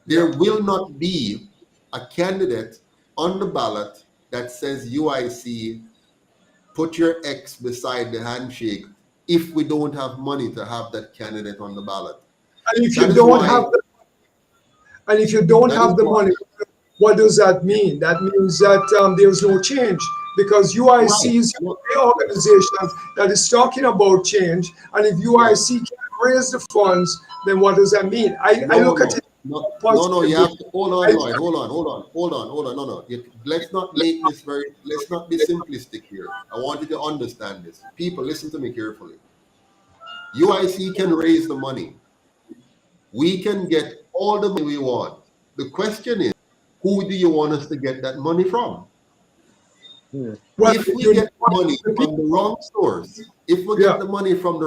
There will not be a candidate on the ballot that says UIC, put your X beside the handshake, if we don't have money to have that candidate on the ballot. And if you don't have the money, what does that mean? That means that there's no change, because UIC is the organization that is talking about change. And if UIC can't raise the funds, then what does that mean? I look at it. No, you have to hold on, Lloyd. Hold on. No. Let's not be simplistic here. I want you to understand this. People, listen to me carefully. UIC can raise the money. We can get all the money we want. The question is, who do you want us to get that money from? Well, if we get money from the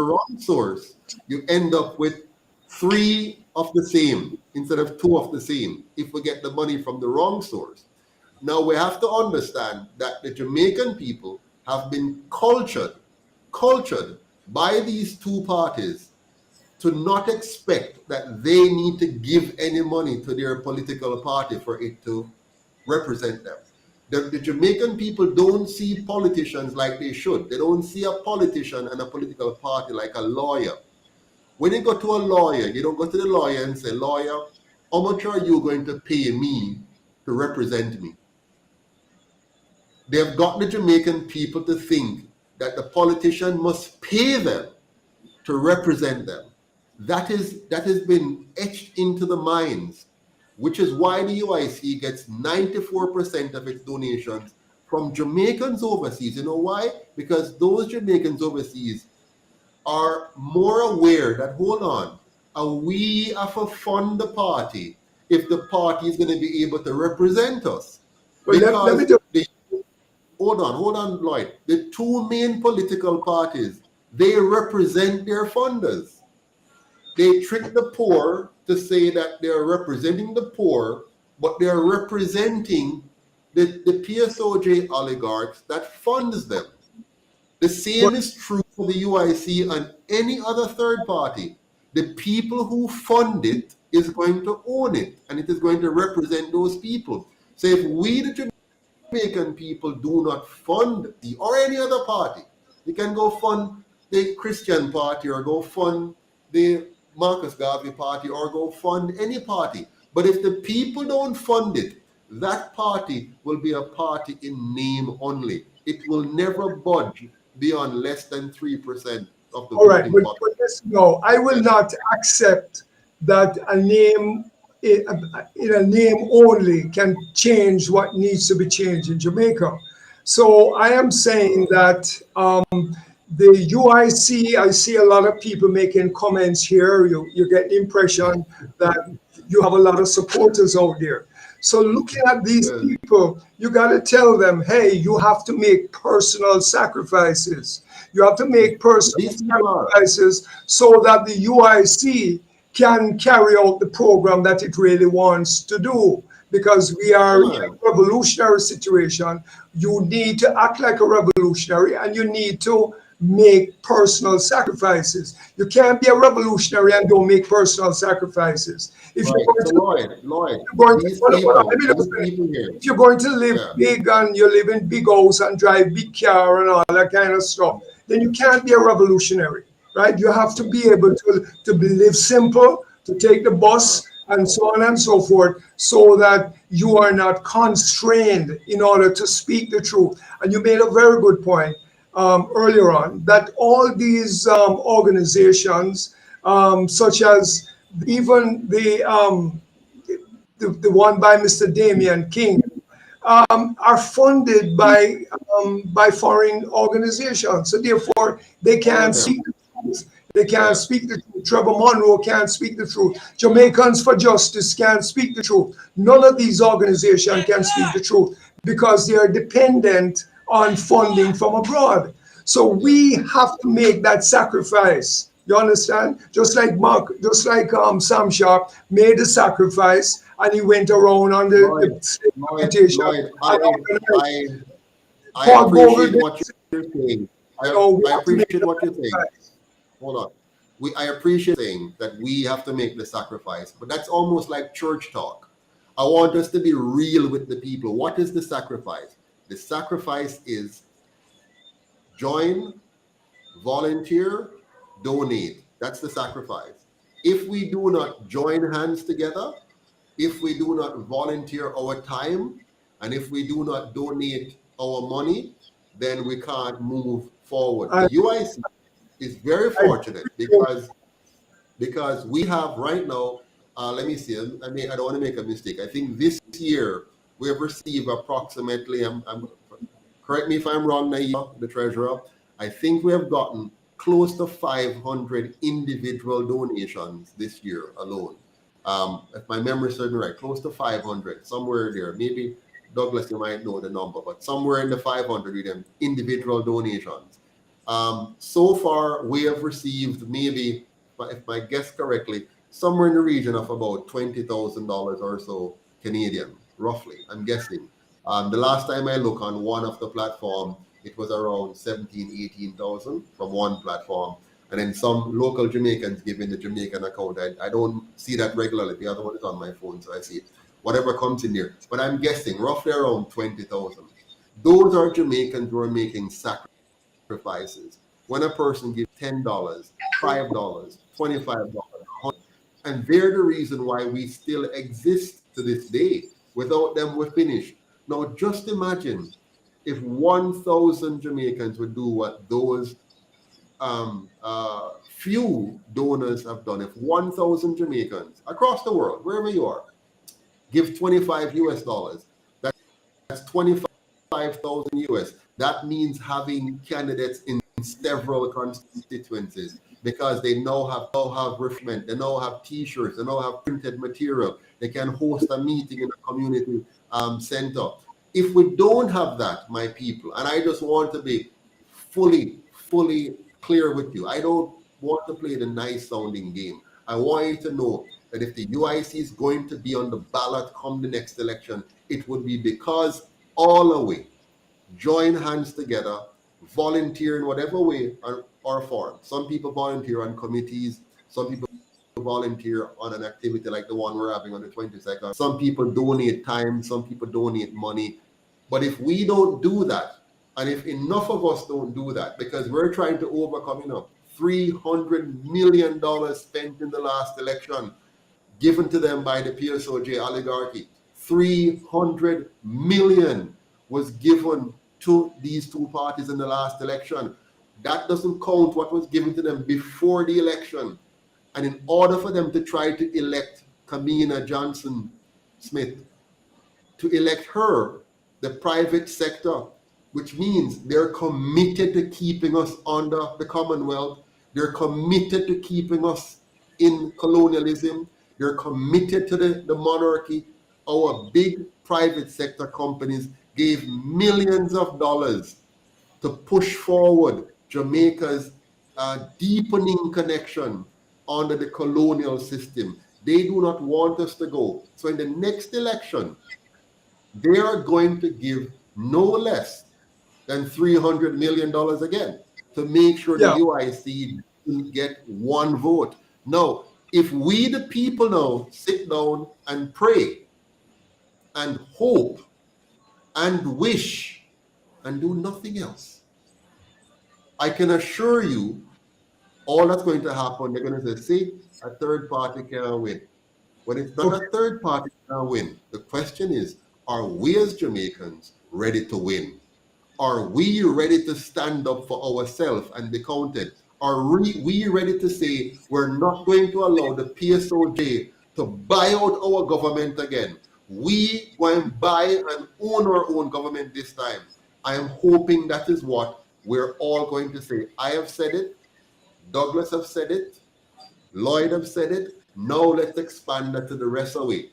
wrong source, you end up with 3 of the same instead of 2 of the same if we get the money from the wrong source. Now we have to understand that the Jamaican people have been cultured by these 2 parties to not expect that they need to give any money to their political party for it to represent them. The Jamaican people don't see politicians like they should. They don't see a politician and a political party like a lawyer. When you go to a lawyer, you don't go to the lawyer and say, lawyer, how much are you going to pay me to represent me? They have gotten the Jamaican people to think that the politician must pay them to represent them. That has been etched into the minds, which is why the UIC gets 94% of its donations from Jamaicans overseas. You know why? Because those Jamaicans overseas are more aware that, hold on, we have to fund the party if the party is going to be able to represent us. Because hold on, Lloyd. The two main political parties, they represent their funders. They trick the poor to say that they're representing the poor, but they're representing the PSOJ oligarchs that funds them. The same is true for the UIC and any other third party. The people who fund it is going to own it, and it is going to represent those people. So if we, the Jamaican people, do not fund the or any other party, you can go fund the Christian party or go fund the Marcus Garvey party or go fund any party. But if the people don't fund it, that party will be a party in name only. It will never budge beyond less than 3% of the all right, voting but no, I will not accept that a name in a name only can change what needs to be changed in Jamaica. So I am saying that the UIC, I see a lot of people making comments here. You get the impression that you have a lot of supporters out there. So looking at these people, you got to tell them, hey, you have to make personal sacrifices. You have to make personal sacrifices so that the UIC can carry out the program that it really wants to do. Because we are in a revolutionary situation. You need to act like a revolutionary and you need to make personal sacrifices. You can't be a revolutionary and don't make personal sacrifices. If you're going to live big and you live in big house and drive big car and all that kind of stuff, then you can't be a revolutionary, right? You have to be able to live simple, to take the bus and so on and so forth, so that you are not constrained in order to speak the truth. And you made a very good point earlier on, that all these organizations, such as even the one by Mr. Damian King, are funded by foreign organizations. So therefore, they can't speak the truth. They can't speak the truth. Trevor Monroe can't speak the truth. Jamaicans for Justice can't speak the truth. None of these organizations can speak the truth because they are dependent on funding from abroad. So we have to make that sacrifice. You understand? Just like Sam Sharp made the sacrifice and he went around on the invitation. I appreciate what you're saying. I appreciate what you're saying. Hold on. I appreciate saying that we have to make the sacrifice, but that's almost like church talk. I want us to be real with the people. What is the sacrifice? The sacrifice is join, volunteer, donate. That's the sacrifice. If we do not join hands together, if we do not volunteer our time, and if we do not donate our money, then we can't move forward. The UIC is very fortunate because we have right now, let me see, I don't want to make a mistake. I think this year we have received approximately, correct me if I'm wrong, Naima, the treasurer, I think we have gotten close to 500 individual donations this year alone. If my memory serves me right, close to 500, somewhere there. Maybe Douglas, you might know the number, but somewhere in the 500 with them individual donations. So far, we have received maybe, if I guess correctly, somewhere in the region of about $20,000 or so Canadian, roughly, I'm guessing. The last time I looked on one of the platform, it was around 17,000, 18,000 from one platform. And then some local Jamaicans giving the Jamaican account. I don't see that regularly. The other one is on my phone, so I see it. Whatever comes in there. But I'm guessing roughly around 20,000. Those are Jamaicans who are making sacrifices. When a person gives $10, $5, $25, And they're the reason why we still exist to this day. Without them, we're finished. Now, just imagine if 1,000 Jamaicans would do what those few donors have done. If 1,000 Jamaicans across the world, wherever you are, give $25 US, that's 25,000 US. That means having candidates in several constituencies, because they now have refreshment, they now have t-shirts, they now have printed material, they can host a meeting in a community center. If we don't have that, my people, and I just want to be fully clear with you, I don't want to play the nice sounding game. I want you to know that if the UIC is going to be on the ballot come the next election, it would be because all the way, join hands together, volunteer in whatever way or form. Some people volunteer on committees, some people volunteer on an activity like the one we're having on the 22nd. Some people donate time, some people donate money. But if we don't do that, and if enough of us don't do that, because we're trying to overcome, $300 million spent in the last election, given to them by the PSOJ oligarchy. 300 million was given to these two parties in the last election. That doesn't count what was given to them before the election. And in order for them to try to elect Kamina Johnson-Smith, to elect her, the private sector, which means they're committed to keeping us under the Commonwealth, they're committed to keeping us in colonialism, they're committed to the monarchy. Our big private sector companies gave millions of dollars to push forward Jamaica's deepening connection under the colonial system. They do not want us to go. So in the next election, they are going to give no less than $300 million again to make sure the UIC didn't get one vote. Now, if we the people now sit down and pray and hope and wish and do nothing else, I can assure you all that's going to happen, they're going to say, see, a third party can't win. When it's not a third party can't win, the question is, are we as Jamaicans ready to win? Are we ready to stand up for ourselves and be counted? Are we ready to say we're not going to allow the PSOJ to buy out our government again? We go and buy and own our own government this time. I am hoping that is what we're all going to say. I have said it. Douglas have said it. Lloyd have said it. Now let's expand that to the rest of it.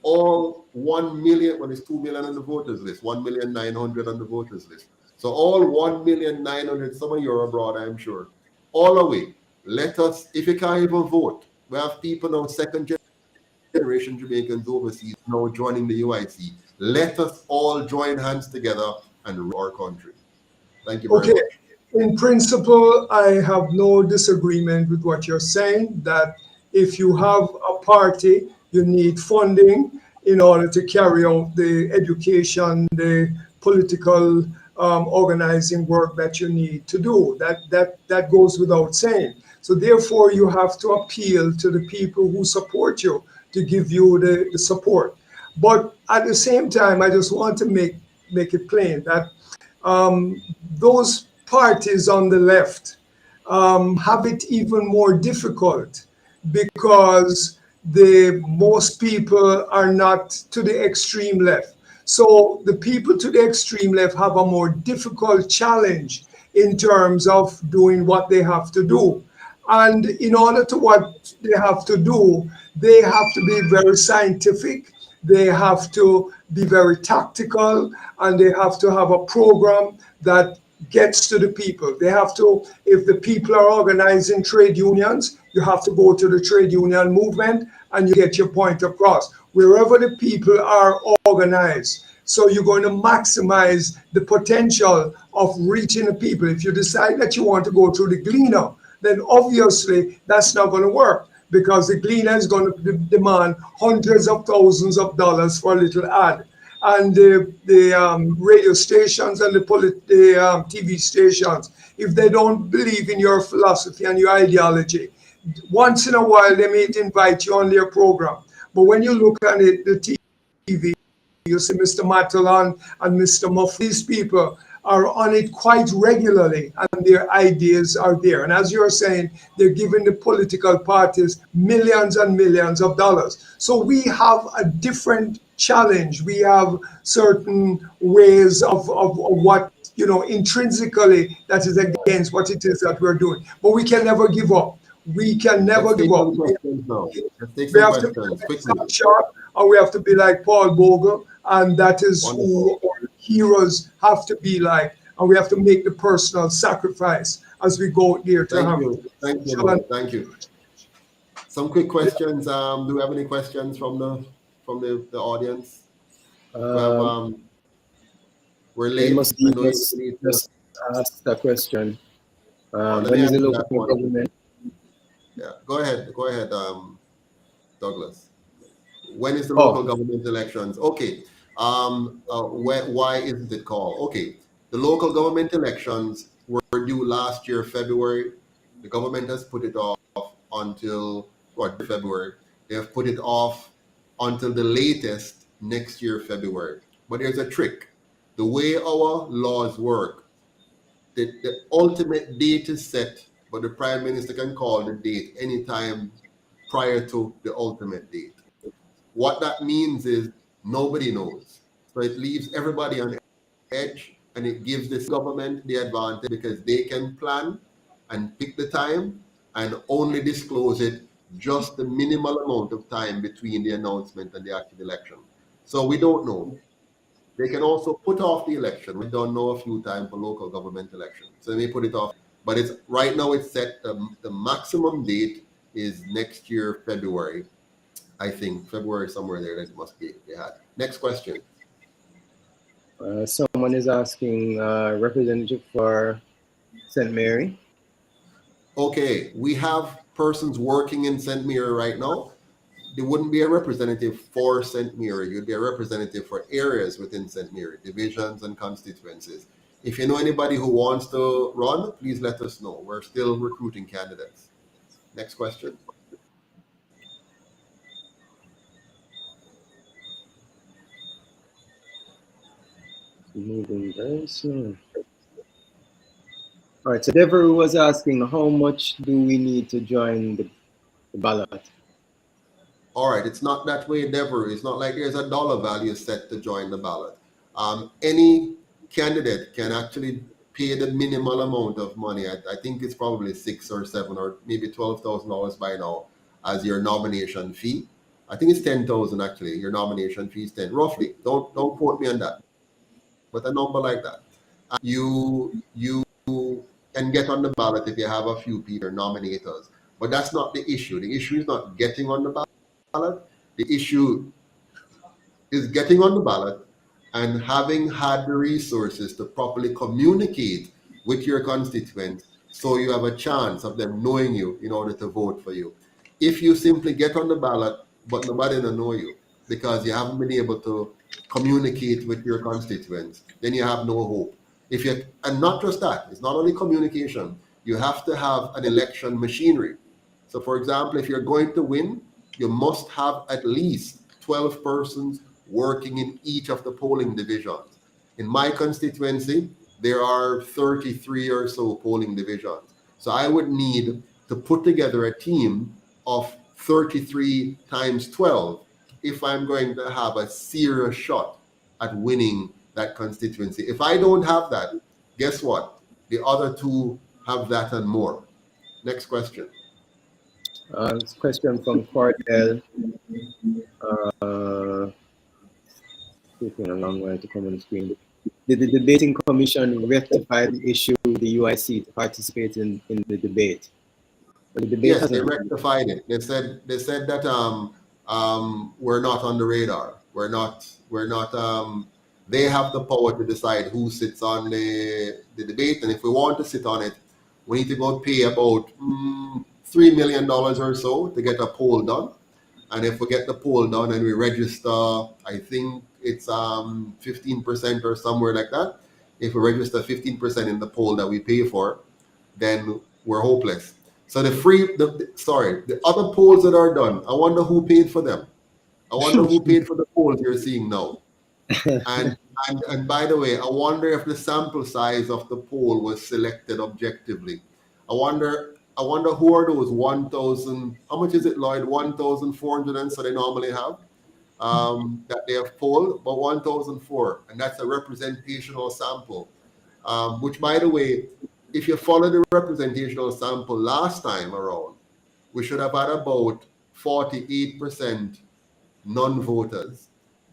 All 1 million, well, it's 2 million on the voters list, 1,900,000 on the voters list. So all 1,900,000, some of you are abroad, I'm sure. All away. Let us, if you can't even vote, we have people now, second generation Jamaicans overseas now joining the UIC. Let us all join hands together and rule our country. Thank you very much. In principle, I have no disagreement with what you're saying, that if you have a party, you need funding in order to carry out the education, the political organizing work that you need to do. That goes without saying. So therefore, you have to appeal to the people who support you to give you the support. But at the same time, I just want to make it plain that those parties on the left have it even more difficult, because most people are not to the extreme left. So the people to the extreme left have a more difficult challenge in terms of doing what they have to do. And in order to what they have to do, they have to be very scientific, they have to be very tactical, and they have to have a program that gets to the people. They have to, if the people are organizing trade unions, you have to go to the trade union movement and you get your point across. Wherever the people are organized, so you're going to maximize the potential of reaching the people. If you decide that you want to go through the Gleaner, then obviously that's not going to work, because the Gleaner is going to demand hundreds of thousands of dollars for a little ad. And the radio stations and the TV stations, if they don't believe in your philosophy and your ideology, once in a while they may invite you on their program. But when you look at it, the TV, you see Mr. Matalan and Mr. Muff. These people are on it quite regularly, and their ideas are there. And as you're saying, they're giving the political parties millions and millions of dollars. So we have a different challenge. We have certain ways of what, intrinsically that is against what it is that we're doing. But we can never give up. We can never give up. We have to be sharp, and we have to be like Paul Bogle, and that is who our heroes have to be like, and we have to make the personal sacrifice as we go there to have it. Thank you. Some quick questions. Do we have any questions from the audience? We're late. Must be just ask the question. When is the local government? Yeah, go ahead, Douglas. When is the local government elections? Okay. Why isn't it called? Okay, the local government elections were due last year, February. The government has put it off until February. They have put it off until the latest next year, February. But there's a trick. The way our laws work, the ultimate date is set, but the Prime Minister can call the date anytime prior to the ultimate date. What that means is nobody knows. So it leaves everybody on edge, and it gives this government the advantage because they can plan and pick the time and only disclose it just the minimal amount of time between the announcement and the actual election. So we don't know. They can also put off the election. We don't know a few times for local government elections. So they may put it off. But it's right now it's set, the maximum date is next year, February. I think February somewhere there that must be they had. Next question. Someone is asking representative for St. Mary. Okay, we have persons working in St. Mary right now. There wouldn't be a representative for St. Mary. You'd be a representative for areas within St. Mary, divisions and constituencies. If you know anybody who wants to run, please let us know. We're still recruiting candidates. Next question. Moving very soon. All right, so Deborah was asking, how much do we need to join the ballot? All right, it's not that way, Deborah. It's not like there's a dollar value set to join the ballot. Any candidate can actually pay the minimal amount of money. I think it's probably $6 or $7 or maybe $12,000 by now as your nomination fee. I think it's $10,000 actually. Your nomination fee is 10, roughly. Don't quote me on that, but a number like that. You can get on the ballot if you have a few people nominators, but that's not the issue. The issue is not getting on the ballot. The issue is getting on the ballot and having had the resources to properly communicate with your constituents so you have a chance of them knowing you in order to vote for you. If you simply get on the ballot but nobody will know you because you haven't been able to communicate with your constituents, then you have no hope. And not just that, it's not only communication, you have to have an election machinery. So for example, if you're going to win, you must have at least 12 persons working in each of the polling divisions. In my constituency, there are 33 or so polling divisions. So I would need to put together a team of 33 times 12 if I'm going to have a serious shot at winning that constituency. If I don't have that, guess what? The other two have that and more. Next question. This question from Cordell. Taking a long while to come on the screen. Did the debating commission rectify the issue with the UIC to participate in the debate? Yes, they rectified it. They said that we're not on the radar. We're not. They have the power to decide who sits on the debate, and if we want to sit on it, we need to go pay about $3 million or so to get a poll done. And if we get the poll done and we register, I think it's 15% or somewhere like that. If we register 15% in the poll that we pay for, then we're hopeless. So the other polls that are done, I wonder who paid for them. I wonder who paid for the polls you're seeing now. And by the way, I wonder if the sample size of the poll was selected objectively. I wonder who are those 1,000, how much is it, Lloyd? 1,400 so they normally have that they have polled, but 1,004, and that's a representational sample. Which, by the way, if you follow the representational sample last time around, we should have had about 48% non-voters,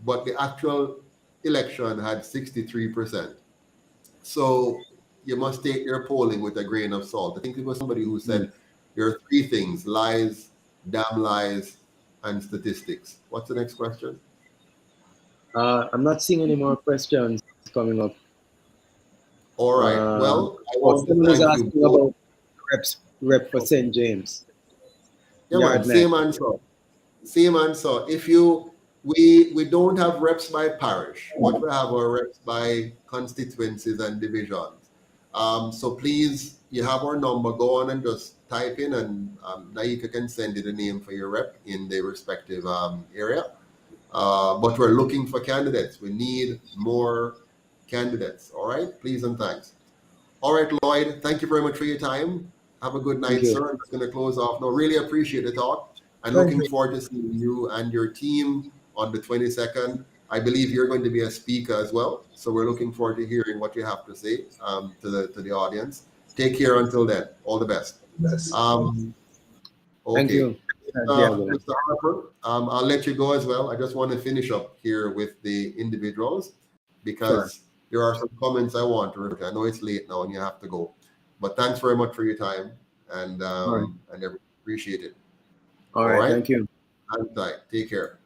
but the actual election had 63%. So you must take your polling with a grain of salt. I think it was somebody who said there are three things: lies, damn lies, and statistics. What's the next question? I'm not seeing any more questions coming up. All right. Well, I want to someone is thank you asking both. about rep for St. James. Yeah, man, same answer. Same answer. If we don't have reps by parish, but we have our reps by constituencies and divisions. So please, you have our number. Go on and just type in, and Naika can send you the name for your rep in the respective area. But we're looking for candidates. We need more candidates. All right, please and thanks. All right, Lloyd, thank you very much for your time. Have a good night, sir. I'm just going to close off now. Really appreciate the talk, and looking forward to seeing you and your team on the 22nd. I believe you're going to be a speaker as well, so we're looking forward to hearing what you have to say to the audience. Take care until then. All the best. Yes. Okay. Thank you. Mr. Harper, I'll let you go as well. I just want to finish up here with the individuals because there are some comments I want to read. I know it's late now and you have to go, but thanks very much for your time and appreciate it. All right. Thank you. And take care.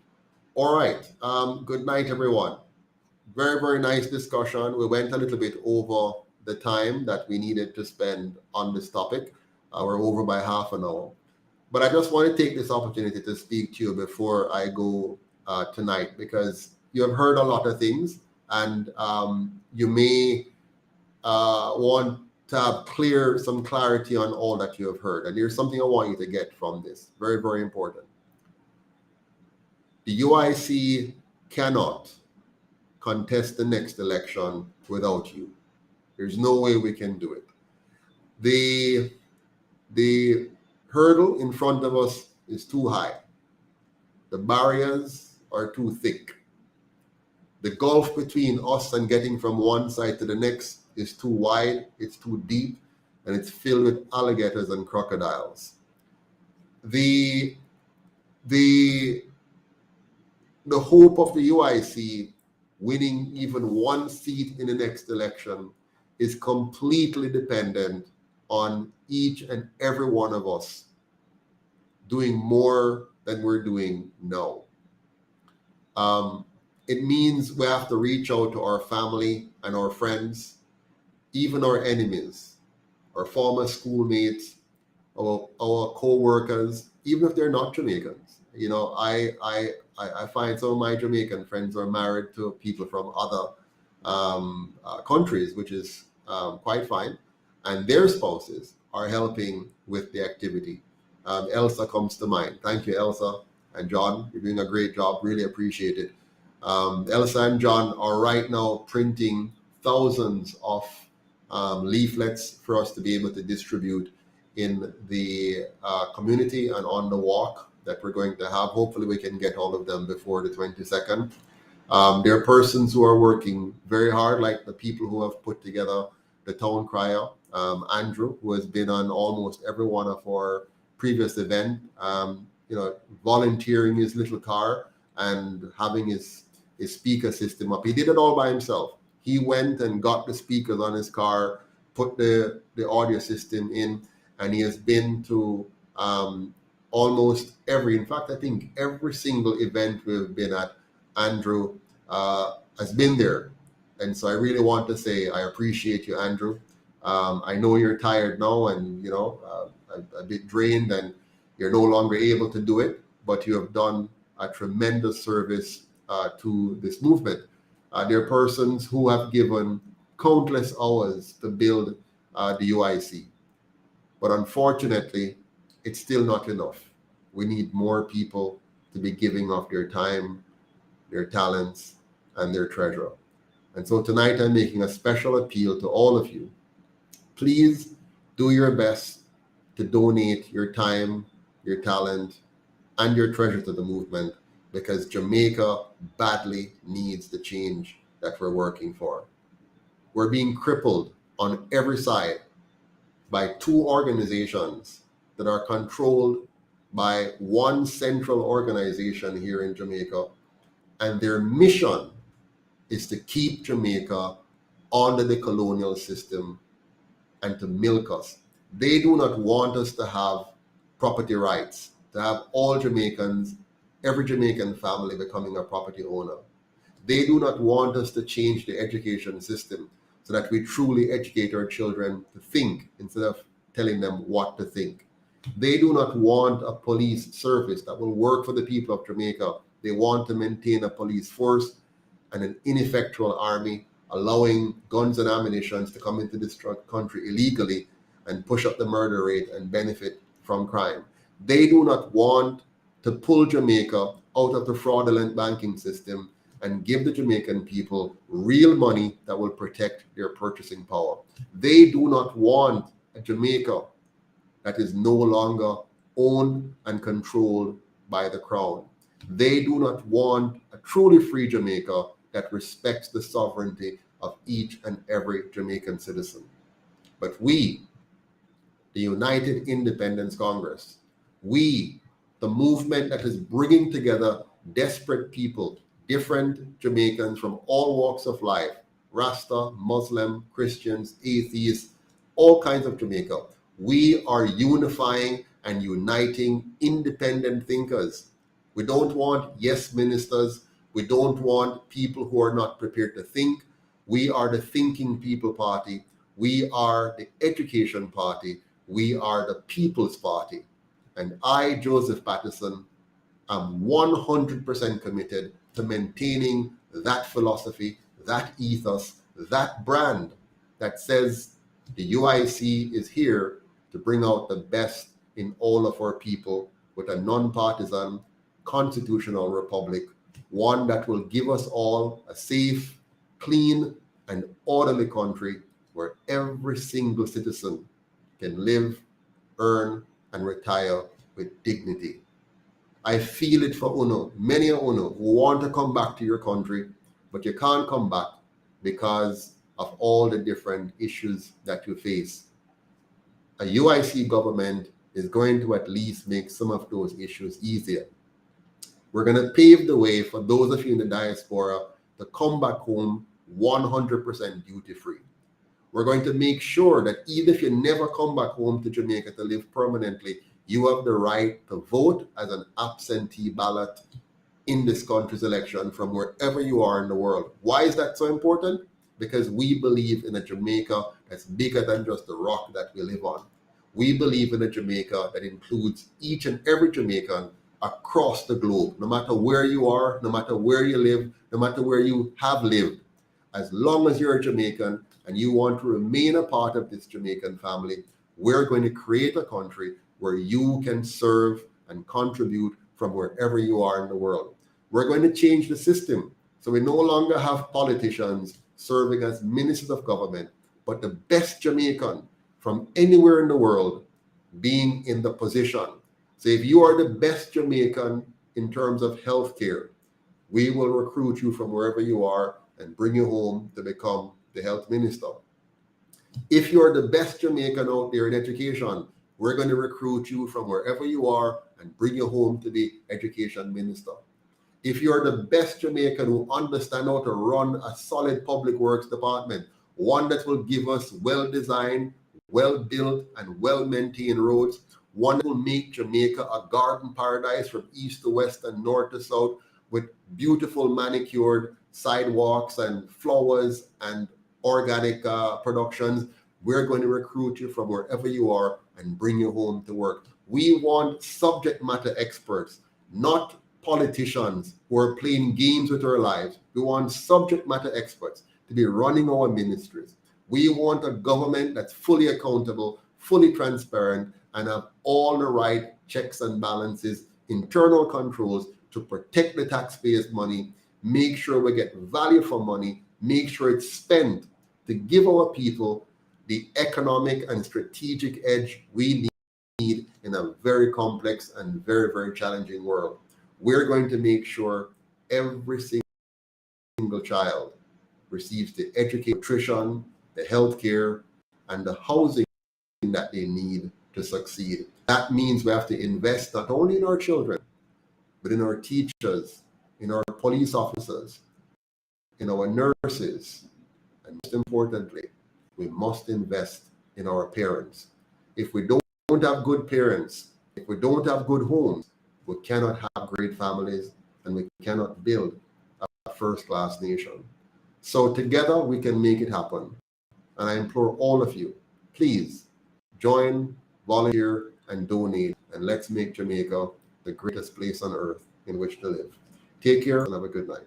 All right. Good night, everyone. Very, very nice discussion. We went a little bit over the time that we needed to spend on this topic. We're over by half an hour. But I just want to take this opportunity to speak to you before I go tonight, because you have heard a lot of things, and you may want to have some clarity on all that you have heard. And here's something I want you to get from this. Very, very important. The UIC cannot contest the next election without you. There's no way we can do it. The hurdle in front of us is too high. The barriers are too thick. The gulf between us and getting from one side to the next is too wide, it's too deep, and it's filled with alligators and crocodiles. The hope of the UIC winning even one seat in the next election is completely dependent on each and every one of us doing more than we're doing now. It means we have to reach out to our family and our friends, even our enemies, our former schoolmates, our co-workers, even if they're not Jamaicans. You know, I find some of my Jamaican friends are married to people from other countries, which is quite fine, and their spouses are helping with the activity. Elsa comes to mind. Thank you, Elsa and John. You're doing a great job. Really appreciate it. Elsa and John are right now printing thousands of leaflets for us to be able to distribute in the community and on the walk that we're going to have. Hopefully we can get all of them before the 22nd. There are persons who are working very hard, like the people who have put together the town crier, Andrew, who has been on almost every one of our previous event, volunteering his little car and having his speaker system up. He did it all by himself. He went and got the speakers on his car, put the audio system in, and he has been to almost in fact, I think every single event we've been at, Andrew has been there. And so I really want to say I appreciate you, Andrew. I know you're tired now and, a bit drained and you're no longer able to do it, but you have done a tremendous service to this movement. There are persons who have given countless hours to build the UIC. But unfortunately, it's still not enough. We need more people to be giving of their time, their talents, and their treasure. And so tonight I'm making a special appeal to all of you. Please do your best to donate your time, your talent, and your treasure to the movement, because Jamaica badly needs the change that we're working for. We're being crippled on every side by two organizations that are controlled by one central organization here in Jamaica, and their mission is to keep Jamaica under the colonial system and to milk us. They do not want us to have property rights, to have all Jamaicans, every Jamaican family becoming a property owner. They do not want us to change the education system so that we truly educate our children to think instead of telling them what to think. They do not want a police service that will work for the people of Jamaica. They want to maintain a police force and an ineffectual army, allowing guns and ammunition to come into this country illegally and push up the murder rate and benefit from crime. They do not want to pull Jamaica out of the fraudulent banking system and give the Jamaican people real money that will protect their purchasing power. They do not want a Jamaica that is no longer owned and controlled by the crown. They do not want a truly free Jamaica that respects the sovereignty of each and every Jamaican citizen. But we, the United Independence Congress, we, the movement that is bringing together desperate people, different Jamaicans from all walks of life, Rasta, Muslim, Christians, atheists, all kinds of Jamaica, we are unifying and uniting independent thinkers. We don't want yes ministers. We don't want people who are not prepared to think. We are the Thinking People Party. We are the Education Party. We are the People's Party. And I, Joseph Patterson, am 100% committed to maintaining that philosophy, that ethos, that brand that says the UIC is here to bring out the best in all of our people with a non-partisan constitutional republic, one that will give us all a safe, clean, and orderly country where every single citizen can live, earn, and retire with dignity. I feel it for UNO, many of UNO who want to come back to your country, but you can't come back because of all the different issues that you face. A UIC government is going to at least make some of those issues easier. We're going to pave the way for those of you in the diaspora to come back home 100% duty-free. We're going to make sure that even if you never come back home to Jamaica to live permanently, you have the right to vote as an absentee ballot in this country's election from wherever you are in the world. Why is that so important? Because we believe in a Jamaica that's bigger than just the rock that we live on. We believe in a Jamaica that includes each and every Jamaican across the globe, no matter where you are, no matter where you live, no matter where you have lived. As long as you're a Jamaican and you want to remain a part of this Jamaican family, we're going to create a country where you can serve and contribute from wherever you are in the world. We're going to change the system so we no longer have politicians serving as ministers of government, but the best Jamaican from anywhere in the world being in the position. So if you are the best Jamaican in terms of healthcare, we will recruit you from wherever you are and bring you home to become the health minister. If you're the best Jamaican out there in education, we're going to recruit you from wherever you are and bring you home to be education minister. If you're the best Jamaican who understands how to run a solid public works department, one that will give us well-designed, well-built, and well-maintained roads, one that will make Jamaica a garden paradise from east to west and north to south with beautiful manicured sidewalks and flowers and organic productions, we're going to recruit you from wherever you are and bring you home to work. We want subject matter experts, not politicians who are playing games with our lives. We want subject matter experts to be running our ministries. We want a government that's fully accountable fully transparent, and have all the right checks and balances, internal controls to protect the taxpayers' money, make sure we get value for money, make sure it's spent to give our people the economic and strategic edge we need in a very complex and very, very challenging world. We're going to make sure every single child receives the education, nutrition, the healthcare, and the housing that they need to succeed. That means we have to invest not only in our children, but in our teachers, in our police officers, in our nurses, and most importantly, we must invest in our parents. If we don't have good parents, if we don't have good homes, we cannot have great families, and we cannot build a first-class nation. So together we can make it happen. And I implore all of you, please join, volunteer, and donate, and let's make Jamaica the greatest place on earth in which to live. Take care and have a good night.